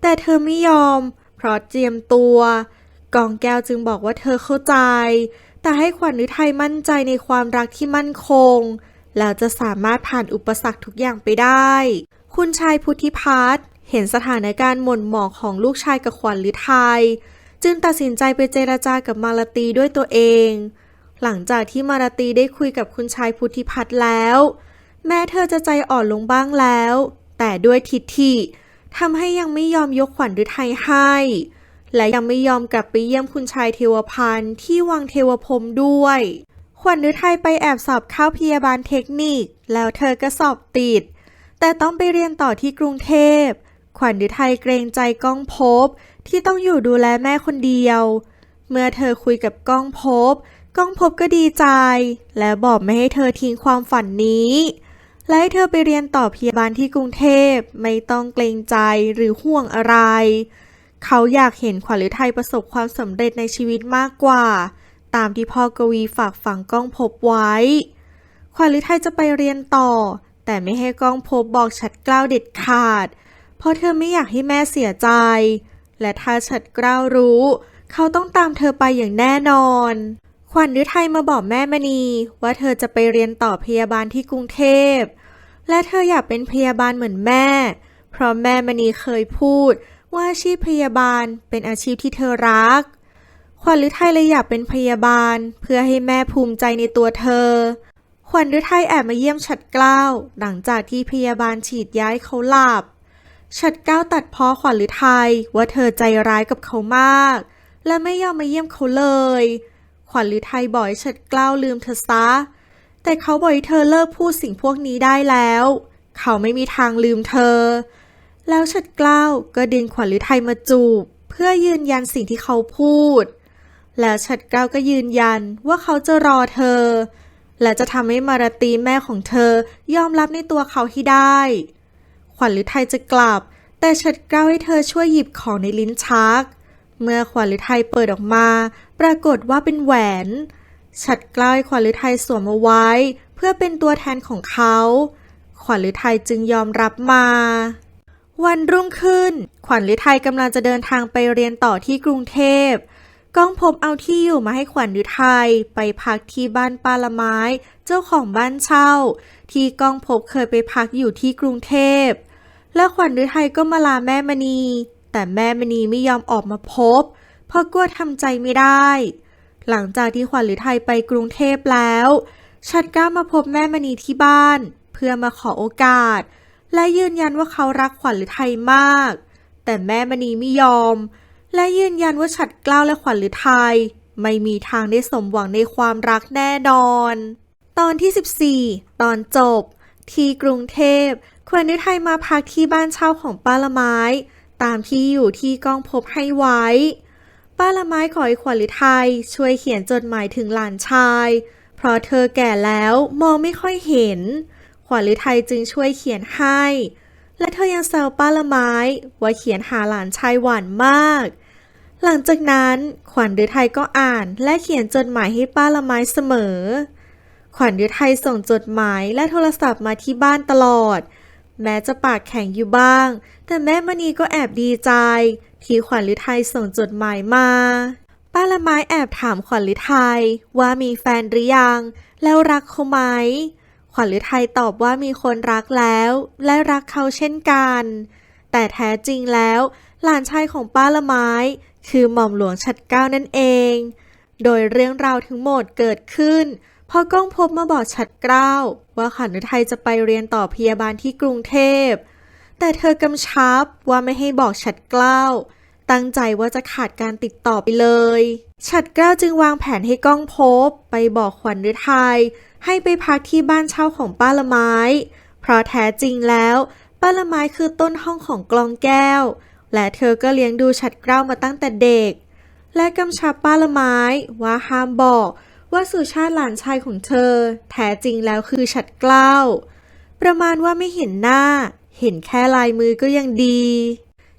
แต่เธอไม่ยอมเพราะเจียมตัวกลองแก้วจึงบอกว่าเธอเข้าใจแต่ให้ขวัญฤทัยมั่นใจในความรักที่มั่นคงแล้วจะสามารถผ่านอุปสรรคทุกอย่างไปได้คุณชายพุทธิพัฒน์เห็นสถานการณ์หม่นหมองของลูกชายกับขวัญฤทัยจึงตัดสินใจไปเจรจากับมาลาตีด้วยตัวเองหลังจากที่มาลาตีได้คุยกับคุณชายพุทธิพัฒน์แล้วแม้เธอจะใจอ่อนลงบ้างแล้วแต่ด้วยทิฐิทำให้ยังไม่ยอมยกขวัญฤทัยให้และยังไม่ยอมกลับไปเยี่ยมคุณชายเทวพันธ์ที่วังเทวพรหมด้วยขวัญฤทัยไปแอบสอบเข้าพยาบาลเทคนิคแล้วเธอก็สอบติดแต่ต้องไปเรียนต่อที่กรุงเทพขวัญฤทัยเกรงใจก้องภพที่ต้องอยู่ดูแลแม่คนเดียวเมื่อเธอคุยกับก้องภพก็ดีใจและบอกไม่ให้เธอทิ้งความฝันนี้และให้เธอไปเรียนต่อพยาบาลที่กรุงเทพไม่ต้องเกรงใจหรือห่วงอะไร เขาอยากเห็นขวัญฤทัยประสบความสำเร็จในชีวิตมากกว่าตามที่พ่อกวีฝากฝังก้องภพไว้ขวัญฤทัยจะไปเรียนต่อแต่ไม่ให้ก้องภพบอกฉัตรเกล้าเด็ดขาดเพราะเธอไม่อยากให้แม่เสียใจและถ้าฉัตรเกล้ารู้เขาต้องตามเธอไปอย่างแน่นอนขวัญฤทัยมาบอกแม่มณีว่าเธอจะไปเรียนต่อพยาบาลที่กรุงเทพและเธออยากเป็นพยาบาลเหมือนแม่เพราะแม่มณีเคยพูดว่าอาชีพพยาบาลเป็นอาชีพที่เธอรักขวัญฤทัยเลยอยากเป็นพยาบาลเพื่อให้แม่ภูมิใจในตัวเธอขวัญฤทัยแอบมาเยี่ยมฉัตรเกล้าหลังจากที่พยาบาลฉีดยาให้เขาหลับฉัตรเกล้าตัดพ้อขวัญฤทัยว่าเธอใจร้ายกับเขามากและไม่ยอมมาเยี่ยมเขาเลยขวัญฤทัยบอกให้ฉัตรเกล้าลืมเธอซะแต่เขาบอกให้เธอเลิกพูดสิ่งพวกนี้ได้แล้วเขาไม่มีทางลืมเธอแล้วฉัตรเกล้าก็ดึงขวัญฤทัยมาจูบเพื่อยืนยันสิ่งที่เขาพูดแล้วฉัตรเกล้าก็ยืนยันว่าเขาจะรอเธอและจะทำให้มาราตรีแม่ของเธอยอมรับในตัวเขาให้ได้ขวัญฤทัยจะกลับแต่ฉัตรเกล้าให้เธอช่วยหยิบของในลิ้นชักเมื่อขวัญฤทัยเปิดออกมาปรากฏว่าเป็นแหวนฉัตรเกล้าให้ขวัญฤทัยสวมเอาไว้เพื่อเป็นตัวแทนของเขาขวัญฤทัยจึงยอมรับมาวันรุ่งขึ้นขวัญฤทัยกำลังจะเดินทางไปเรียนต่อที่กรุงเทพก้องภพเอาที่อยู่มาให้ขวัญฤทัยไปพักที่บ้านป้าละไม้เจ้าของบ้านเช่าที่ก้องภพเคยไปพักอยู่ที่กรุงเทพและขวัญฤทัยก็มาลาแม่มณีแต่แม่มณีไม่ยอมออกมาพบเพราะกลัวทำใจไม่ได้หลังจากที่ขวัญฤทัยไปกรุงเทพแล้วฉัตรเกล้ามาพบแม่มณีที่บ้านเพื่อมาขอโอกาสและยืนยันว่าเขารักขวัญฤทัยมากแต่แม่มณีไม่ยอมและยืนยันว่าฉัตรเกล้าและขวัญฤทัยไม่มีทางได้สมหวังในความรักแน่นอนตอนที่14ตอนจบที่กรุงเทพขวัญฤทัยมาพักที่บ้านเช่าของป้าละไม้ตามที่อยู่ที่ก้องภพให้ไว้ป้าละไม้ขอให้ขวัญฤทัยช่วยเขียนจดหมายถึงหลานชายเพราะเธอแก่แล้วมองไม่ค่อยเห็นขวัญฤทัยจึงช่วยเขียนให้และเธอยังแซวป้าละไม้ว่าเขียนหาหลานชายหวานมากหลังจากนั้นขวัญฤทัยก็อ่านและเขียนจดหมายให้ป้าละไม้เสมอขวัญฤทัยส่งจดหมายและโทรศัพท์มาที่บ้านตลอดแม้จะปากแข็งอยู่บ้างแต่แม่มณีก็แอบดีใจที่ขวัญฤทัยส่งจดหมายมาป้าละไม้แอบถามขวัญฤทัยว่ามีแฟนหรือยังแล้วรักเขาไหมขวัญฤทัยตอบว่ามีคนรักแล้วและรักเขาเช่นกันแต่แท้จริงแล้วหลานชายของป้าละไม้คือหม่อมหลวงฉัตรเกล้านั่นเองโดยเรื่องราวทั้งหมดเกิดขึ้นพอก้องภพมาบอกฉัตรเกล้าว่าขวัญฤทัยจะไปเรียนต่อพยาบาลที่กรุงเทพแต่เธอกำชับว่าไม่ให้บอกฉัตรเกล้าตั้งใจว่าจะขาดการติดต่อไปเลยฉัตรเกล้าจึงวางแผนให้ก้องภพไปบอกขวัญฤทัยให้ไปพักที่บ้านเช่าของป้าละไม้เพราะแท้จริงแล้วป้าละไม้คือต้นห้องของกลองแก้วและเธอก็เลี้ยงดูฉัตรเกล้ามาตั้งแต่เด็กและกำชับป้าละไม้ว่าห้ามบอกว่าสุชาติหลานชายของเธอแท้จริงแล้วคือฉัตรเกล้าประมาณว่าไม่เห็นหน้าเห็นแค่ลายมือก็ยังดี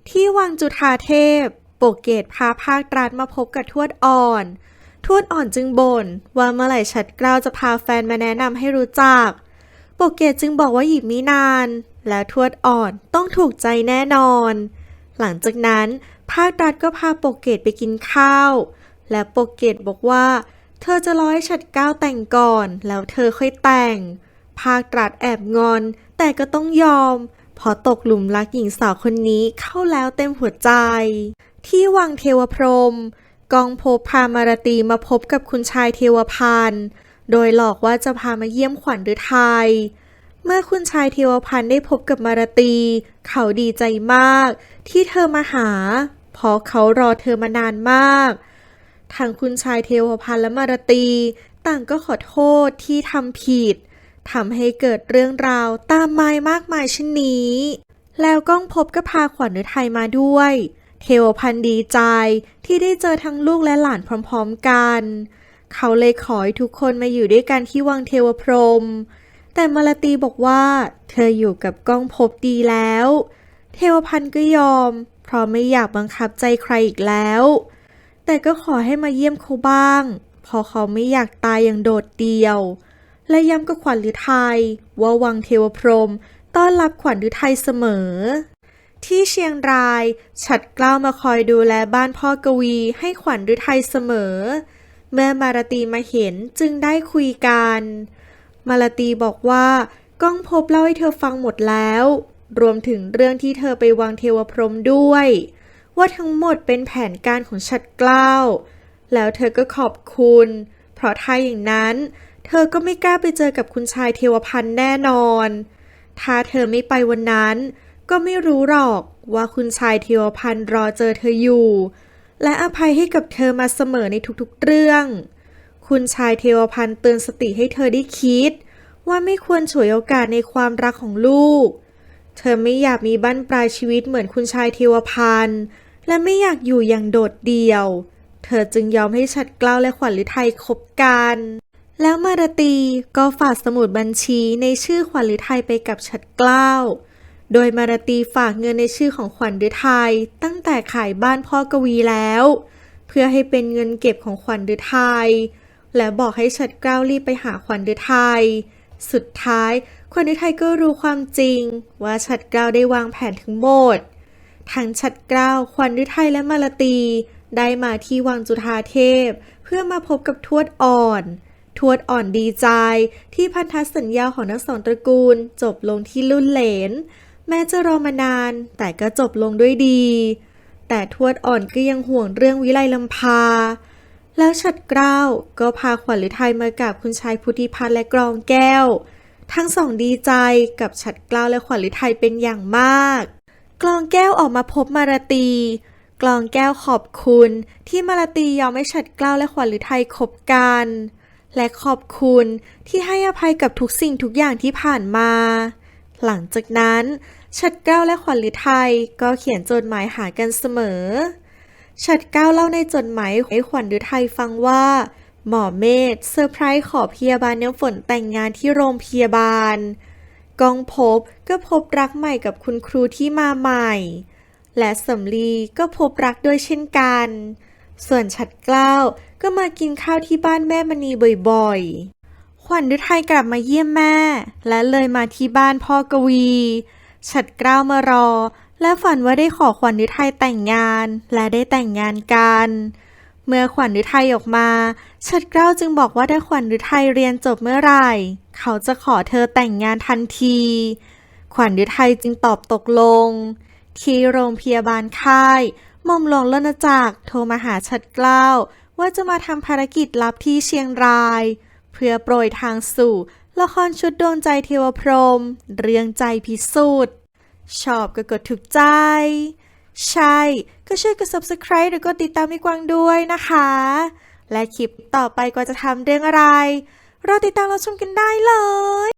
ที่วังจุฑาเทพโปกเกตพาภาคตรัสมาพบกับทวดอ่อนจึงบ่นว่าเมื่อไหร่ฉัตรเกล้าจะพาแฟนมาแนะนำให้รู้จักโปกเกตจึงบอกว่าอีกไม่นานแล้วทวดอ่อนต้องถูกใจแน่นอนหลังจากนั้นภาคตรัสก็พาโปกเกตไปกินข้าวและโปกเกตบอกว่าเธอจะรอให้ฉัตรเกล้าแต่งก่อนแล้วเธอค่อยแต่งภาคตรัสแอบงอนแต่ก็ต้องยอมเพราะตกหลุมรักหญิงสาวคนนี้เข้าแล้วเต็มหัวใจที่วังเทวพรหมกองภพพามาราตรีมาพบกับคุณชายเทวพันธ์โดยหลอกว่าจะพามาเยี่ยมขวัญฤทัยเมื่อคุณชายเทวพันธ์ได้พบกับมาราตรีเขาดีใจมากที่เธอมาหาเพราะเขารอเธอมานานมากทั้งคุณชายเทวพันธ์และมาราตรีต่างก็ขอโทษที่ทำผิดทำให้เกิดเรื่องราวตามมามากมายเช่นนี้แล้วก้องภพก็พาขวัญฤทัยมาด้วยเทวพันธ์ดีใจที่ได้เจอทั้งลูกและหลานพร้อมๆกันเขาเลยขอให้ทุกคนมาอยู่ด้วยกันที่วังเทวพรหมแต่มาราตรีบอกว่าเธออยู่กับก้องภพดีแล้วเทวพันธ์ก็ยอมเพ ราะไม่อยากบังคับใจใครอีกแล้วแต่ก็ขอให้มาเยี่ยมเขาบ้างเพราะเขาไม่อยากตายอย่างโดดเดี่ยวและย้ำกับขวัญฤทัยว่าวังเทวพรหมต้อนรับขวัญฤทัยเสมอที่เชียงรายฉัตรเกล้ามาคอยดูแลบ้านพ่อกวีให้ขวัญฤทัยเสมอเมื่อมารตีมาเห็นจึงได้คุยกันมารตีบอกว่าก้องภพเล่าให้เธอฟังหมดแล้วรวมถึงเรื่องที่เธอไปวังเทวพรหมด้วยว่าทั้งหมดเป็นแผนการของฉัตรเกล้าแล้วเธอก็ขอบคุณเพราะถ้าอย่างนั้นเธอก็ไม่กล้าไปเจอกับคุณชายเทวพันธ์แน่นอนถ้าเธอไม่ไปวันนั้นก็ไม่รู้หรอกว่าคุณชายเทวพันธ์รอเจอเธออยู่และอภัยให้กับเธอมาเสมอในทุกๆเรื่องคุณชายเทวพันธ์เตือนสติให้เธอได้คิดว่าไม่ควรฉวยโอกาสในความรักของลูกเธอไม่อยากมีบั้นปลายชีวิตเหมือนคุณชายเทวพันธ์และไม่อยากอยู่อย่างโดดเดี่ยวเธอจึงยอมให้ฉัตรเกล้าและขวัญฤทัยคบกันแล้วมารตีก็ฝากสมุดบัญชีในชื่อขวัญฤทัยไปกับฉัตรเกล้าโดยมารตีฝากเงินในชื่อของขวัญฤทัยตั้งแต่ขายบ้านพ่อกวีแล้วเพื่อให้เป็นเงินเก็บของขวัญฤทัยและบอกให้ฉัตรเกล้ารีบไปหาขวัญฤทัยสุดท้ายขวัญฤทัยก็รู้ความจริงว่าฉัตรเกล้าได้วางแผนทั้งหมดทั้งฉัตรเกล้าขวัญฤทัยและมารตีได้มาที่วังจุฑาเทพเพื่อมาพบกับทวดอ่อนดีใจที่พันธสัญญาของทั้งสองตระกูลจบลงที่รุ่นเหลนแม้จะรอมานานแต่ก็จบลงด้วยดีแต่ทวดอ่อนก็ยังห่วงเรื่องวิไลลำพาแล้วฉัตรเกล้าก็พาขวัญฤทัยมากับคุณชายพุทธิพัฒน์และกรองแก้วทั้งสองดีใจกับฉัตรเกล้าและขวัญฤทัยเป็นอย่างมากกรองแก้วออกมาพบมารตีกรองแก้วขอบคุณที่มารตียอมให้ฉัตรเกล้าและขวัญฤทัยคบกันและขอบคุณที่ให้อภัยกับทุกสิ่งทุกอย่างที่ผ่านมาหลังจากนั้นฉัตรเกล้าและขวัญฤทัยก็เขียนจดหมายหากันเสมอฉัตรเกล้าเล่าในจดหมายให้ขวัญฤทัยฟังว่าหมอเมธเซอร์ไพรส์ขอพยาบาลน้ำฝนแต่งงานที่โรงพยาบาลก้องภพก็พบรักใหม่กับคุณครูที่มาใหม่และสำลีก็พบรักด้วยเช่นกันส่วนฉัตรเกล้าก็มากินข้าวที่บ้านแม่มณีบ่อยๆขวัญฤทัยกลับมาเยี่ยมแม่และเลยมาที่บ้านพ่อกวีฉัตรเกล้ามารอและฝันว่าได้ขอขวัญฤทัยแต่งงานและได้แต่งงานกันเมื่อขวัญฤทัยออกมาฉัตรเกล้าจึงบอกว่าถ้าขวัญฤทัยเรียนจบเมื่อไหร่เขาจะขอเธอแต่งงานทันทีขวัญฤทัยจึงตอบตกลงที่โรงพยาบาลค่ายหม่อมหลวงรณจักรโทรมาหาฉัตรเกล้าว่าจะมาทำภารกิจลับที่เชียงรายเพื่อโปรยทางสู่ละครชุดดวงใจเทวพรหมเรื่องใจพิสูจน์ชอบก็กดถูกใจใช่ก็ช่วยกด subscribe หรือกดติดตามให้กวางด้วยนะคะและคลิปต่อไปก็จะทำเรื่องอะไรรอติดตามเราชมกันได้เลย